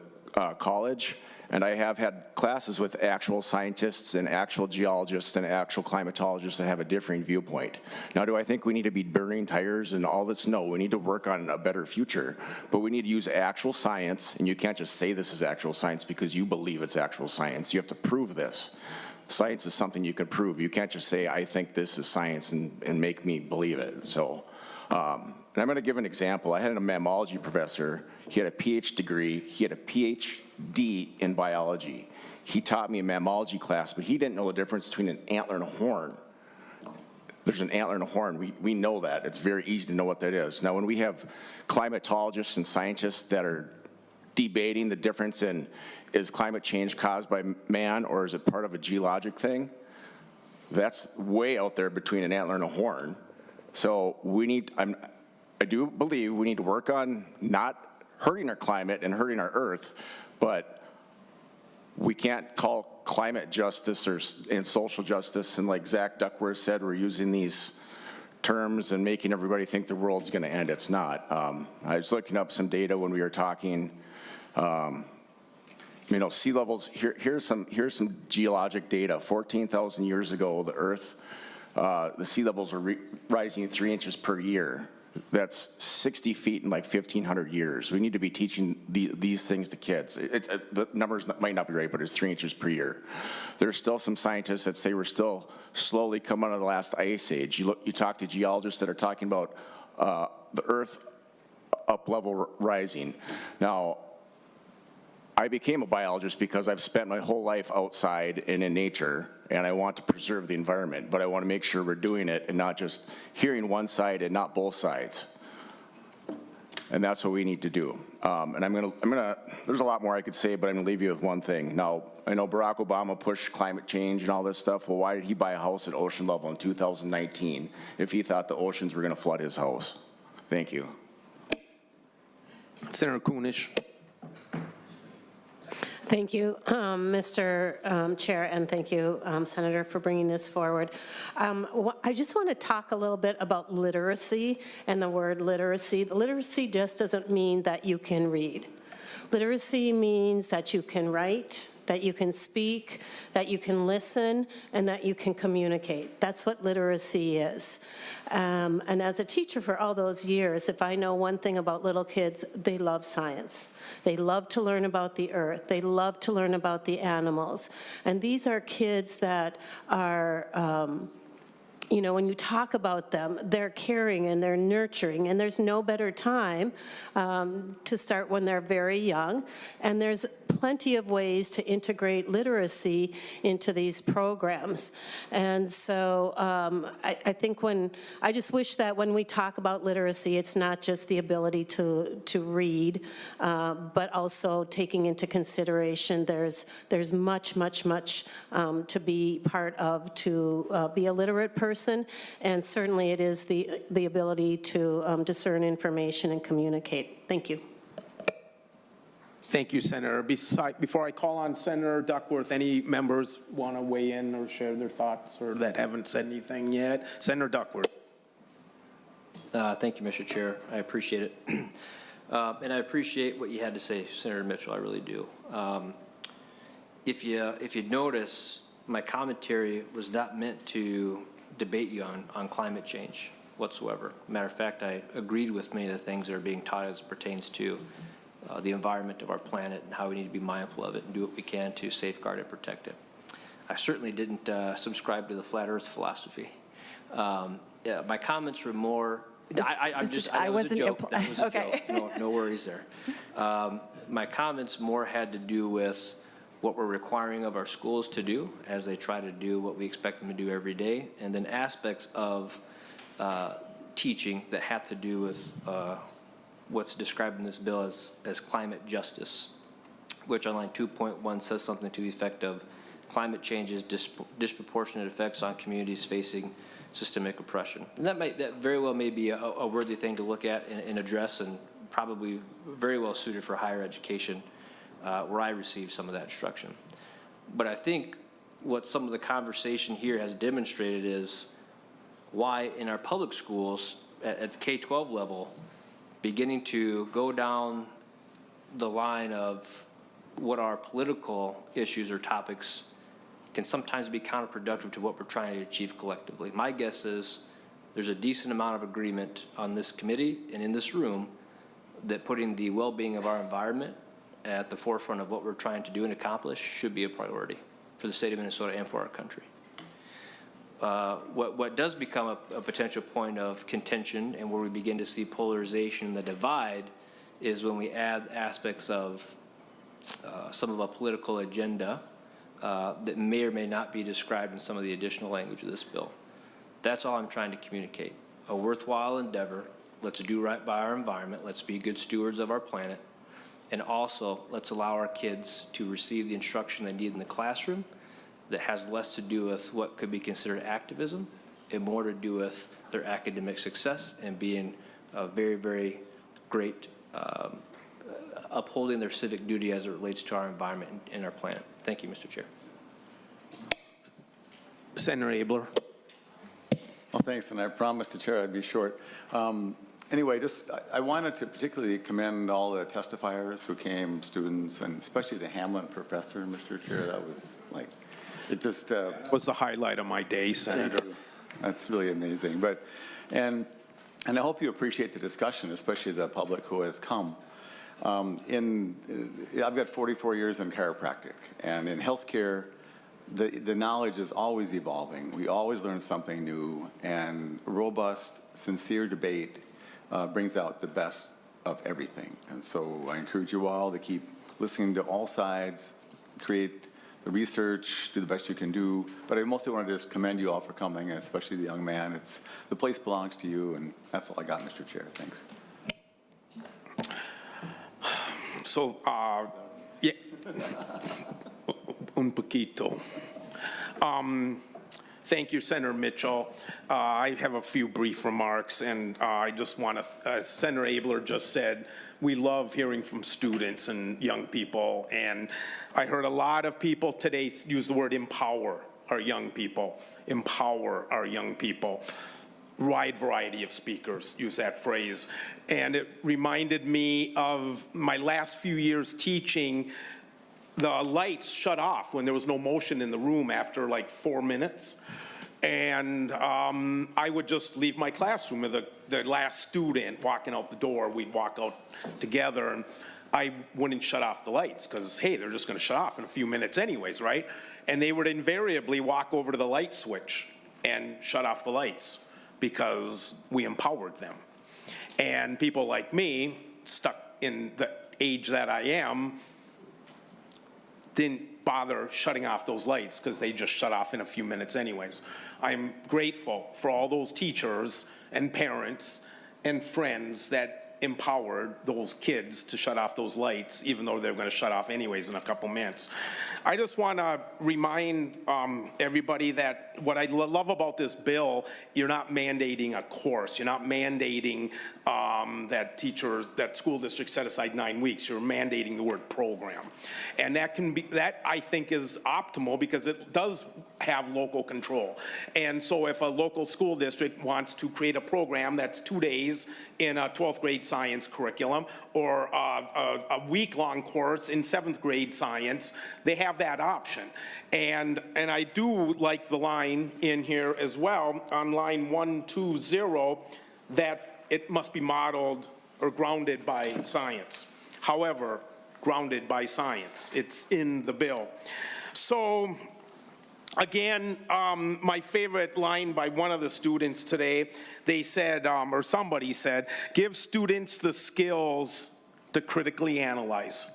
Speaker 21: college, and I have had classes with actual scientists and actual geologists and actual climatologists that have a differing viewpoint. Now, do I think we need to be burning tires and all this? No, we need to work on a better future, but we need to use actual science, and you can't just say this is actual science because you believe it's actual science. You have to prove this. Science is something you can prove. You can't just say, I think this is science and make me believe it. So, and I'm gonna give an example. I had a mammalogy professor. He had a PhD degree. He had a PhD in biology. He taught me a mammalogy class, but he didn't know the difference between an antler and a horn. There's an antler and a horn. We know that. It's very easy to know what that is. Now, when we have climatologists and scientists that are debating the difference in, is climate change caused by man or is it part of a geologic thing? That's way out there between an antler and a horn. So we need, I do believe we need to work on not hurting our climate and hurting our earth, but we can't call climate justice and social justice, and like Zach Duckworth said, we're using these terms and making everybody think the world's gonna end. It's not. I was looking up some data when we were talking, you know, sea levels, here's some geologic data. 14,000 years ago, the Earth, the sea levels were rising 3 inches per year. That's 60 feet in like 1,500 years. We need to be teaching these things to kids. The numbers might not be right, but it's 3 inches per year. There's still some scientists that say we're still slowly coming out of the last ice age. You talk to geologists that are talking about the Earth up level rising. Now, I became a biologist because I've spent my whole life outside and in nature, and I want to preserve the environment, but I want to make sure we're doing it and not just hearing one side and not both sides. And that's what we need to do. And I'm gonna, there's a lot more I could say, but I'm gonna leave you with one thing. Now, I know Barack Obama pushed climate change and all this stuff. Well, why did he buy a house at ocean level in 2019 if he thought the oceans were gonna flood his house? Thank you.
Speaker 1: Senator Kunish.
Speaker 22: Thank you, Mr. Chair, and thank you, Senator, for bringing this forward. I just want to talk a little bit about literacy and the word literacy. Literacy just doesn't mean that you can read. Literacy means that you can write, that you can speak, that you can listen, and that you can communicate. That's what literacy is. And as a teacher for all those years, if I know one thing about little kids, they love science. They love to learn about the earth. They love to learn about the animals. And these are kids that are, you know, when you talk about them, they're caring and they're nurturing, and there's no better time to start when they're very young. And there's plenty of ways to integrate literacy into these programs. And so I think I just wish that when we talk about literacy, it's not just the ability to read, but also taking into consideration there's much to be part of to be a literate person, and certainly it is the ability to discern information and communicate. Thank you.
Speaker 1: Thank you, Senator. Before I call on Senator Duckworth, any members want to weigh in or share their thoughts or that haven't said anything yet? Senator Duckworth.
Speaker 19: Thank you, Mr. Chair. I appreciate it. And I appreciate what you had to say, Senator Mitchell. I really do. If you notice, my commentary was not meant to debate you on climate change whatsoever. Matter of fact, I agreed with many of the things that are being taught as it pertains to the environment of our planet and how we need to be mindful of it and do what we can to safeguard and protect it. I certainly didn't subscribe to the flat earth philosophy. My comments were more, that was a joke. No worries there. My comments more had to do with what we're requiring of our schools to do as they try to do what we expect them to do every day, and then aspects of teaching that have to do with what's described in this bill as climate justice, which on line 2.1 says something to the effect of climate change's disproportionate effects on communities facing systemic oppression. And that very well may be a worthy thing to look at and address, and probably very well suited for higher education, where I received some of that instruction. But I think what some of the conversation here has demonstrated is why in our public schools at the K-12 level, beginning to go down the line of what are political issues or topics can sometimes be counterproductive to what we're trying to achieve collectively. My guess is there's a decent amount of agreement on this committee and in this room that putting the well-being of our environment at the forefront of what we're trying to do and accomplish should be a priority for the state of Minnesota and for our country. What does become a potential point of contention and where we begin to see polarization and the divide is when we add aspects of some of a political agenda that may or may not be described in some of the additional language of this bill. That's all I'm trying to communicate. A worthwhile endeavor. Let's do right by our environment. Let's be good stewards of our planet. And also, let's allow our kids to receive the instruction they need in the classroom that has less to do with what could be considered activism and more to do with their academic success and being a very, very great upholding their civic duty as it relates to our environment and our planet. Thank you, Mr. Chair.
Speaker 1: Senator Abeler.
Speaker 8: Well, thanks, and I promised the chair I'd be short. Anyway, I wanted to particularly commend all the testifiers who came, students, and especially the Hamlin professor, Mr. Chair. That was like, it just
Speaker 1: was the highlight of my day, Senator.
Speaker 8: That's really amazing. And I hope you appreciate the discussion, especially the public who has come. I've got 44 years in chiropractic, and in healthcare, the knowledge is always evolving. We always learn something new, and robust, sincere debate brings out the best of everything. And so I encourage you all to keep listening to all sides, create the research, do the best you can do. But I mostly want to just commend you all for coming, especially the young man. The place belongs to you, and that's all I got, Mr. Chair. Thanks.
Speaker 1: So, yeah, un poquito. Thank you, Senator Mitchell. I have a few brief remarks, and I just want to, as Senator Abeler just said, we love hearing from students and young people, and I heard a lot of people today use the word empower our young people, empower our young people. Wide variety of speakers use that phrase, and it reminded me of my last few years teaching. The lights shut off when there was no motion in the room after like 4 minutes. And I would just leave my classroom with the last student walking out the door. We'd walk out together, and I wouldn't shut off the lights because, hey, they're just going to shut off in a few minutes anyways, right? And they would invariably walk over to the light switch and shut off the lights because we empowered them. And people like me, stuck in the age that I am, didn't bother shutting off those lights because they just shut off in a few minutes anyways. I'm grateful for all those teachers and parents and friends that empowered those kids to shut off those lights, even though they're going to shut off anyways in a couple minutes. I just want to remind everybody that what I love about this bill, you're not mandating a course. You're not mandating that school districts set aside 9 weeks. You're mandating the word program. And that I think is optimal because it does have local control. And so if a local school district wants to create a program that's 2 days in a 12th grade science curriculum or a week-long course in 7th grade science, they have that option. And I do like the line in here as well on line 120 that it must be modeled or grounded by science. However, grounded by science. It's in the bill. So again, my favorite line by one of the students today, they said, or somebody said, give students the skills to critically analyze,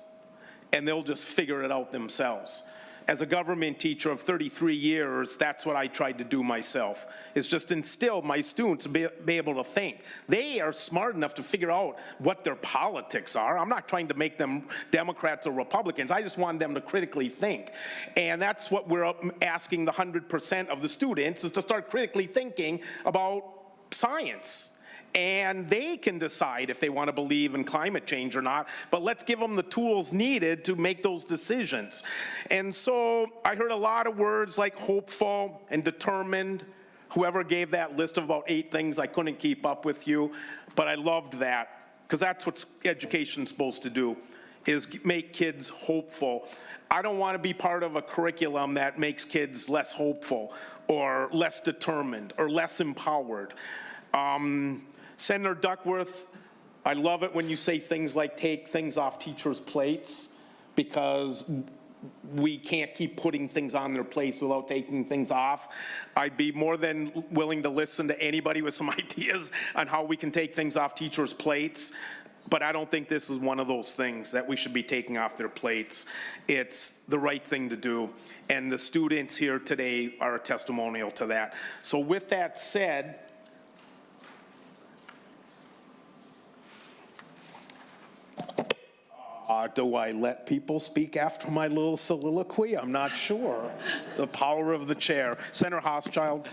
Speaker 1: and they'll just figure it out themselves. As a government teacher of 33 years, that's what I tried to do myself, is just instill my students to be able to think. They are smart enough to figure out what their politics are. I'm not trying to make them Democrats or Republicans. I just want them to critically think. And that's what we're asking the 100% of the students, is to start critically thinking about science. And they can decide if they want to believe in climate change or not, but let's give them the tools needed to make those decisions. And so I heard a lot of words like hopeful and determined. Whoever gave that list of about 8 things, I couldn't keep up with you, but I loved that, because that's what education's supposed to do, is make kids hopeful. I don't want to be part of a curriculum that makes kids less hopeful or less determined or less empowered. Senator Duckworth, I love it when you say things like take things off teachers' plates, because we can't keep putting things on their plates without taking things off. I'd be more than willing to listen to anybody with some ideas on how we can take things off teachers' plates, but I don't think this is one of those things that we should be taking off their plates. It's the right thing to do, and the students here today are a testimonial to that. So with that said, do I let people speak after my little soliloquy? I'm not sure. The power of the chair. Senator Hochschild.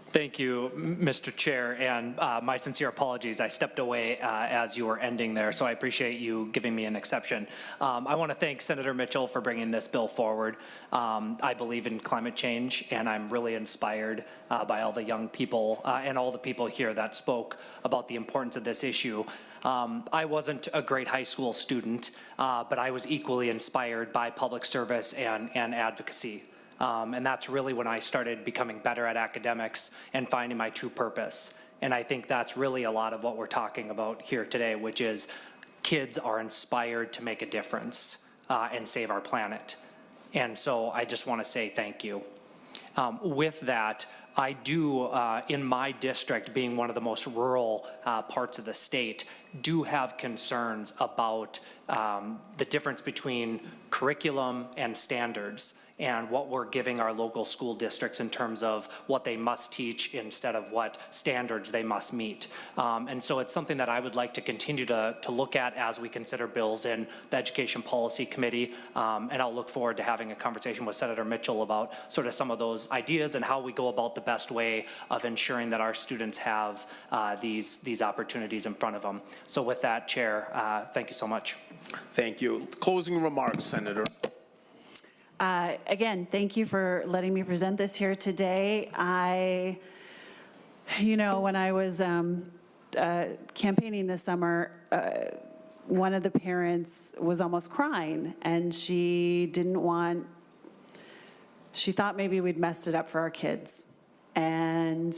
Speaker 4: Thank you, Mr. Chair, and my sincere apologies. I stepped away as you were ending there, so I appreciate you giving me an exception. I want to thank Senator Mitchell for bringing this bill forward. I believe in climate change, and I'm really inspired by all the young people and all the people here that spoke about the importance of this issue. I wasn't a great high school student, but I was equally inspired by public service and advocacy. And that's really when I started becoming better at academics and finding my true purpose. And I think that's really a lot of what we're talking about here today, which is kids are inspired to make a difference and save our planet. And so I just want to say thank you. With that, I do, in my district, being one of the most rural parts of the state, do have concerns about the difference between curriculum and standards, and what we're giving our local school districts in terms of what they must teach instead of what standards they must meet. And so it's something that I would like to continue to look at as we consider bills in the Education Policy Committee. And I'll look forward to having a conversation with Senator Mitchell about sort of some of those ideas and how we go about the best way of ensuring that our students have these opportunities in front of them. So with that, Chair, thank you so much.
Speaker 1: Thank you. Closing remarks, Senator.
Speaker 2: Again, thank you for letting me present this here today. When I was campaigning this summer, one of the parents was almost crying, and she thought maybe we'd messed it up for our kids. And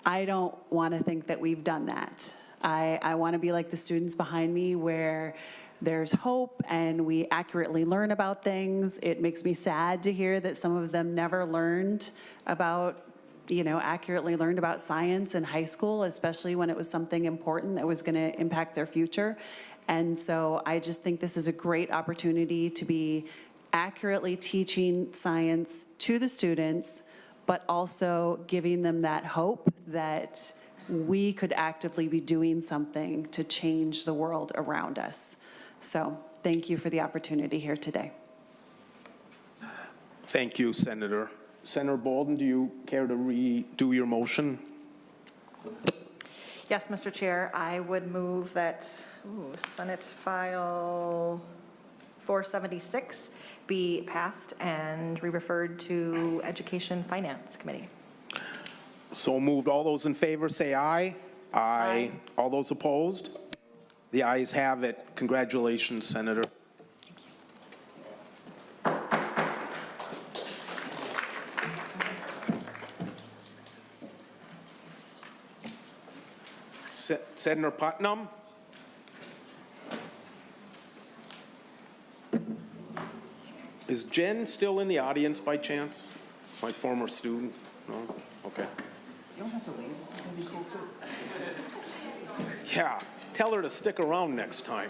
Speaker 2: I don't want to think that we've done that. I want to be like the students behind me, where there's hope and we accurately learn about things. It makes me sad to hear that some of them never learned about, accurately learned about science in high school, especially when it was something important that was going to impact their future. And so I just think this is a great opportunity to be accurately teaching science to the students, but also giving them that hope that we could actively be doing something to change the world around us. So thank you for the opportunity here today.
Speaker 1: Thank you, Senator. Senator Bolden, do you care to redo your motion?
Speaker 3: Yes, Mr. Chair, I would move that Senate File 476 be passed and re-referred to Education Finance Committee.
Speaker 1: So moved. All those in favor say aye. Aye. All those opposed? The ayes have it. Congratulations, Senator. Senator Putnam? Is Jen still in the audience by chance? My former student? No? Okay.
Speaker 3: You don't have to leave. It's going to be cool too.
Speaker 1: Yeah, tell her to stick around next time.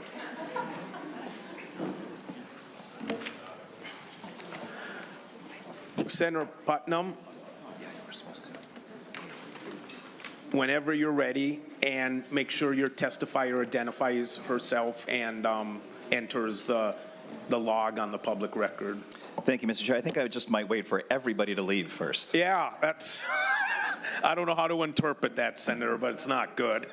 Speaker 1: Senator Putnam? Whenever you're ready, and make sure your testifier identifies herself and enters the log on the public record.
Speaker 5: Thank you, Mr. Chair. I think I just might wait for everybody to leave first.
Speaker 1: Yeah, that's, I don't know how to interpret that, Senator, but it's not good.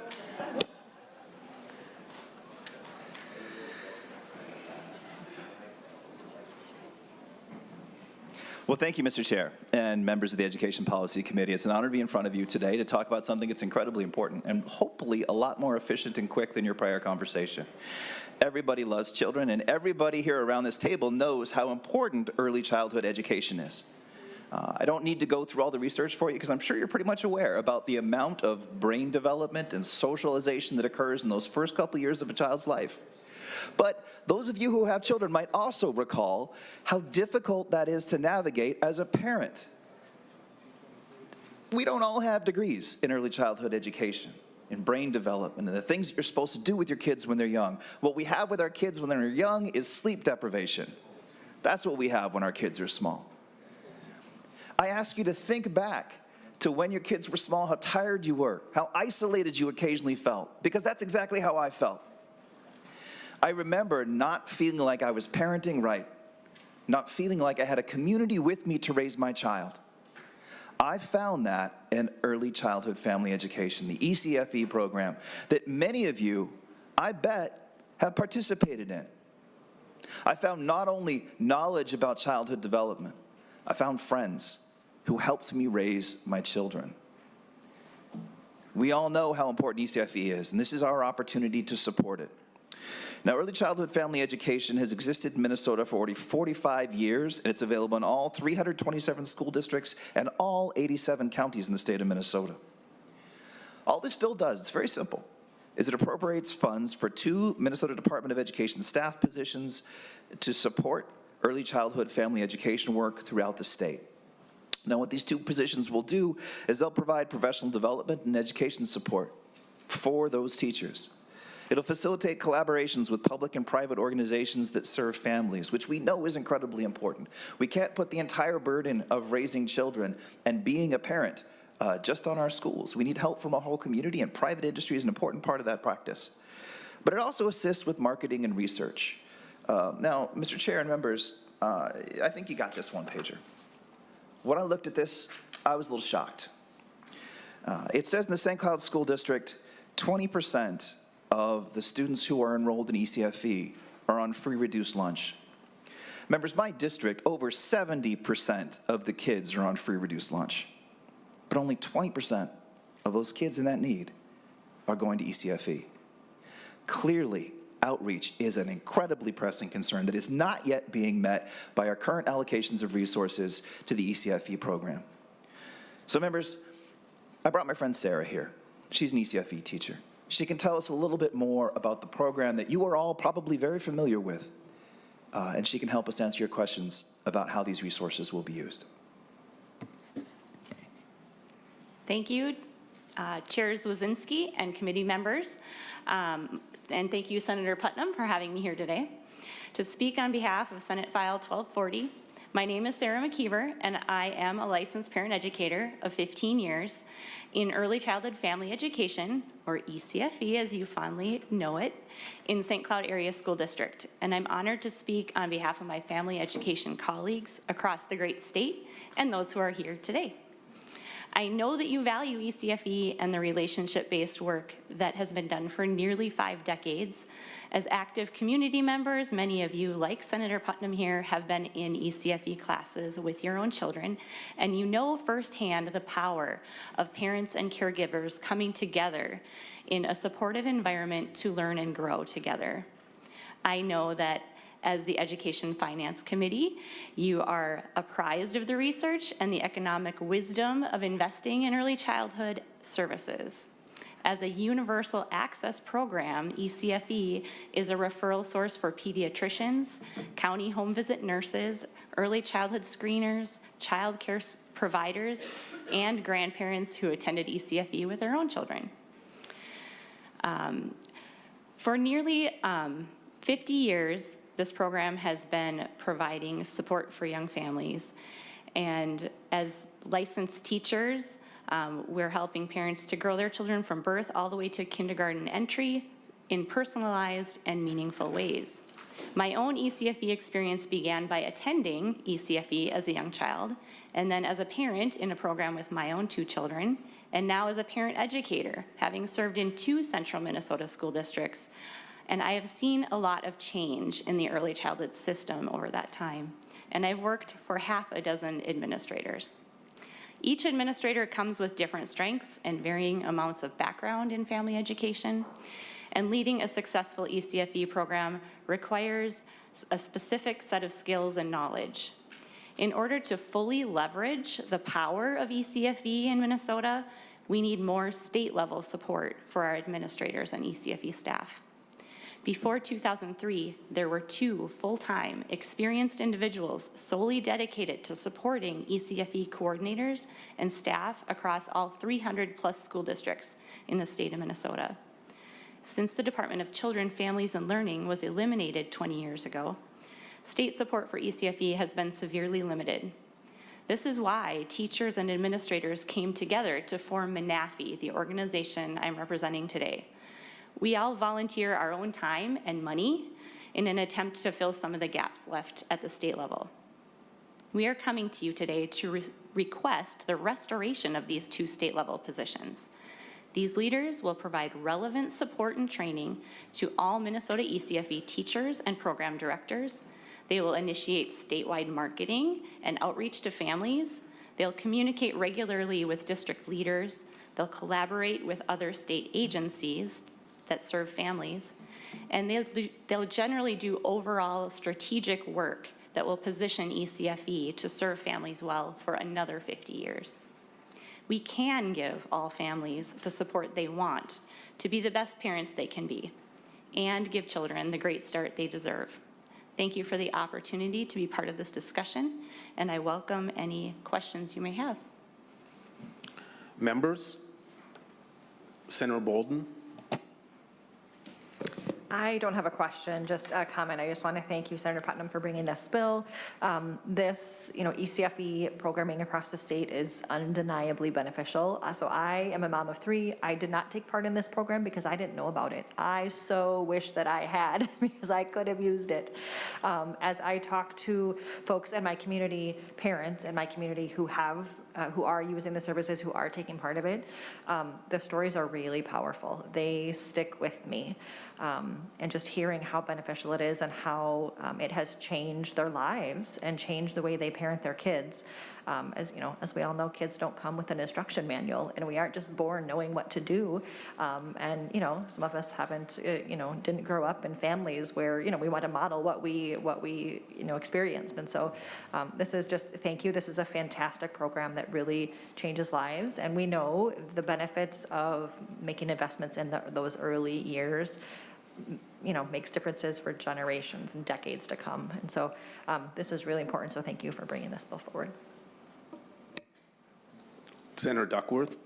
Speaker 5: Well, thank you, Mr. Chair, and members of the Education Policy Committee. It's an honor to be in front of you today to talk about something that's incredibly important and hopefully a lot more efficient and quick than your prior conversation. Everybody loves children, and everybody here around this table knows how important early childhood education is. I don't need to go through all the research for you because I'm sure you're pretty much aware about the amount of brain development and socialization that occurs in those first couple years of a child's life. But those of you who have children might also recall how difficult that is to navigate as a parent. We don't all have degrees in early childhood education, in brain development, and the things that you're supposed to do with your kids when they're young. What we have with our kids when they're young is sleep deprivation. That's what we have when our kids are small. I ask you to think back to when your kids were small, how tired you were, how isolated you occasionally felt, because that's exactly how I felt. I remember not feeling like I was parenting right, not feeling like I had a community with me to raise my child. I found that in early childhood family education, the ECFE program, that many of you, I bet, have participated in. I found not only knowledge about childhood development, I found friends who helped me raise my children. We all know how important ECFE is, and this is our opportunity to support it. Now, early childhood family education has existed in Minnesota for already 45 years, and it's available in all 327 school districts and all 87 counties in the state of Minnesota. All this bill does, it's very simple, is it appropriates funds for 2 Minnesota Department of Education staff positions to support early childhood family education work throughout the state. Now, what these 2 positions will do is they'll provide professional development and education support for those teachers. It'll facilitate collaborations with public and private organizations that serve families, which we know is incredibly important. We can't put the entire burden of raising children and being a parent just on our schools. We need help from a whole community, and private industry is an important part of that practice. But it also assists with marketing and research. Now, Mr. Chair and members, I think you got this one-pager. When I looked at this, I was a little shocked. It says in the St. Cloud School District, 20% of the students who are enrolled in ECFE are on free reduced lunch. Members, my district, over 70% of the kids are on free reduced lunch, but only 20% of those kids in that need are going to ECFE. Clearly, outreach is an incredibly pressing concern that is not yet being met by our current allocations of resources to the ECFE program. So members, I brought my friend Sarah here. She's an ECFE teacher. She can tell us a little bit more about the program that you are all probably very familiar with, and she can help us answer your questions about how these resources will be used.
Speaker 6: Thank you, Chairs Wazinski and committee members, and thank you, Senator Putnam, for having me here today. To speak on behalf of Senate File 1240, my name is Sarah McKeever, and I am a licensed parent educator of 15 years in early childhood family education, or ECFE as you fondly know it, in St. Cloud Area School District. And I'm honored to speak on behalf of my family education colleagues across the great state and those who are here today. I know that you value ECFE and the relationship-based work that has been done for nearly 5 decades. As active community members, many of you, like Senator Putnam here, have been in ECFE classes with your own children, and you know firsthand the power of parents and caregivers coming together in a supportive environment to learn and grow together. I know that as the Education Finance Committee, you are apprised of the research and the economic wisdom of investing in early childhood services. As a universal access program, ECFE is a referral source for pediatricians, county home visit nurses, early childhood screeners, child care providers, and grandparents who attended ECFE with their own children. For nearly 50 years, this program has been providing support for young families. And as licensed teachers, we're helping parents to grow their children from birth all the way to kindergarten entry in personalized and meaningful ways. My own ECFE experience began by attending ECFE as a young child, and then as a parent in a program with my own 2 children, and now as a parent educator, having served in 2 central Minnesota school districts. And I have seen a lot of change in the early childhood system over that time. And I've worked for half a dozen administrators. Each administrator comes with different strengths and varying amounts of background in family education. And leading a successful ECFE program requires a specific set of skills and knowledge. In order to fully leverage the power of ECFE in Minnesota, we need more state-level support for our administrators and ECFE staff. Before 2003, there were 2 full-time, experienced individuals solely dedicated to supporting ECFE coordinators and staff across all 300+ school districts in the state of Minnesota. Since the Department of Children, Families, and Learning was eliminated 20 years ago, state support for ECFE has been severely limited. This is why teachers and administrators came together to form MNAFE, the organization I'm representing today. We all volunteer our own time and money in an attempt to fill some of the gaps left at the state level. We are coming to you today to request the restoration of these 2 state-level positions. These leaders will provide relevant support and training to all Minnesota ECFE teachers and program directors. They will initiate statewide marketing and outreach to families. They'll communicate regularly with district leaders. They'll collaborate with other state agencies that serve families, and they'll generally do overall strategic work that will position ECFE to serve families well for another 50 years. We can give all families the support they want to be the best parents they can be and give children the great start they deserve. Thank you for the opportunity to be part of this discussion, and I welcome any questions you may have.
Speaker 1: Members? Senator Bolden?
Speaker 7: I don't have a question, just a comment. I just want to thank you, Senator Putnam, for bringing this bill. This, ECFE programming across the state is undeniably beneficial. So I am a mom of 3. I did not take part in this program because I didn't know about it. I so wish that I had because I could have used it. As I talk to folks in my community, parents in my community who are using the services, who are taking part of it, the stories are really powerful. They stick with me. And just hearing how beneficial it is and how it has changed their lives and changed the way they parent their kids. As we all know, kids don't come with an instruction manual, and we aren't just born knowing what to do. And some of us haven't, didn't grow up in families where we want to model what we experienced. And so this is just, thank you. This is a fantastic program that really changes lives, and we know the benefits of making investments in those early years. Makes differences for generations and decades to come. And so this is really important, so thank you for bringing this bill forward.
Speaker 1: Senator Duckworth.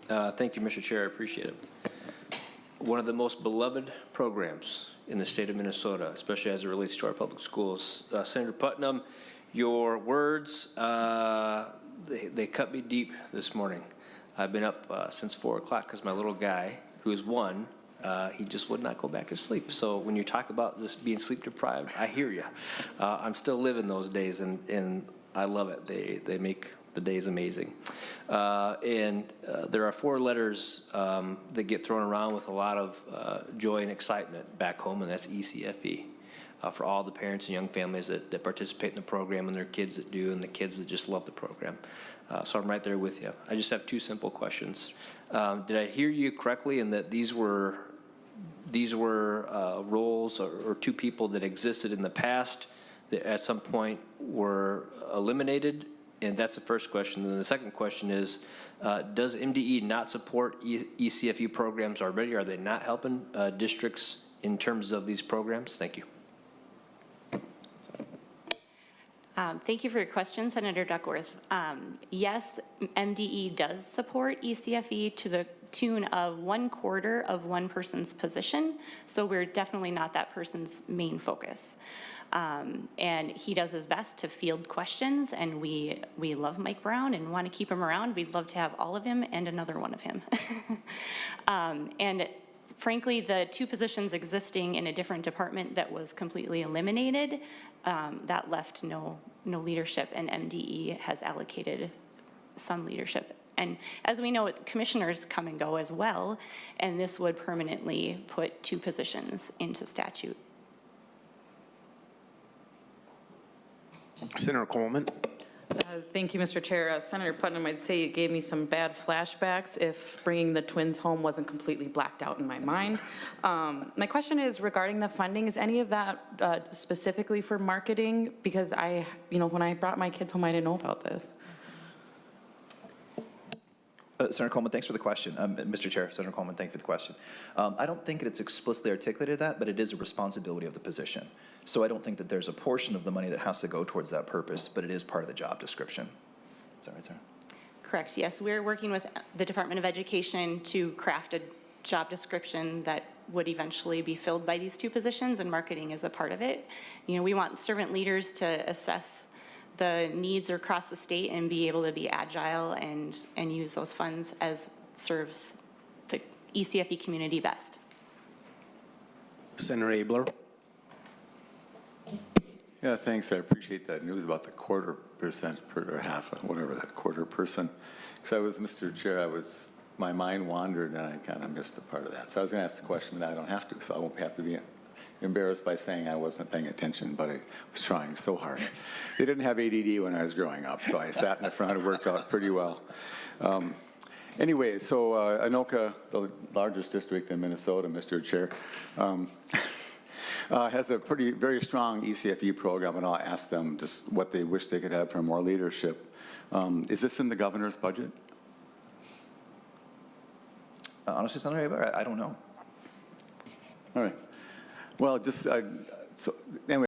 Speaker 19: Thank you, Mr. Chair, I appreciate it. One of the most beloved programs in the state of Minnesota, especially as it relates to our public schools. Senator Putnam, your words, they cut me deep this morning. I've been up since 4 o'clock because my little guy, who is 1, he just would not go back to sleep. So when you talk about this being sleep deprived, I hear you. I'm still living those days, and I love it. They make the days amazing. There are 4 letters that get thrown around with a lot of joy and excitement back home, and that's ECFE. For all the parents and young families that participate in the program, and their kids that do, and the kids that just love the program. So I'm right there with you. I just have 2 simple questions. Did I hear you correctly in that these were roles or 2 people that existed in the past that at some point were eliminated? And that's the first question. And the second question is, does MDE not support ECFU programs already? Are they not helping districts in terms of these programs? Thank you.
Speaker 6: Thank you for your question, Senator Duckworth. Yes, MDE does support ECFE to the tune of 1/4 of one person's position, so we're definitely not that person's main focus. And he does his best to field questions, and we love Mike Brown and want to keep him around. We'd love to have all of him and another one of him. And frankly, the 2 positions existing in a different department that was completely eliminated, that left no leadership, and MDE has allocated some leadership. And as we know, commissioners come and go as well, and this would permanently put 2 positions into statute.
Speaker 1: Senator Coleman.
Speaker 20: Thank you, Mr. Chair. Senator Putnam, I'd say it gave me some bad flashbacks if bringing the twins home wasn't completely blacked out in my mind. My question is regarding the funding. Is any of that specifically for marketing? Because when I brought my kids home, I didn't know about this.
Speaker 5: Senator Coleman, thanks for the question. Mr. Chair, Senator Coleman, thank you for the question. I don't think it's explicitly articulated that, but it is a responsibility of the position. So I don't think that there's a portion of the money that has to go towards that purpose, but it is part of the job description. Is that right, Sarah?
Speaker 6: Correct, yes. We're working with the Department of Education to craft a job description that would eventually be filled by these 2 positions, and marketing is a part of it. We want servant leaders to assess the needs across the state and be able to be agile and use those funds as serves the ECFE community best.
Speaker 1: Senator Abeler.
Speaker 8: Yeah, thanks. I appreciate that news about the 1/4% or half, whatever that 1/4%. Because Mr. Chair, my mind wandered and I kind of missed a part of that. So I was going to ask the question, but I don't have to, so I won't have to be embarrassed by saying I wasn't paying attention, but I was trying so hard. They didn't have ADD when I was growing up, so I sat in the front and worked out pretty well. Anyway, so Anoka, the largest district in Minnesota, Mr. Chair, has a very strong ECFE program, and I'll ask them just what they wish they could have for more leadership. Is this in the governor's budget?
Speaker 5: Honestly, Senator Abeler, I don't know.
Speaker 8: All right. Well, anyway,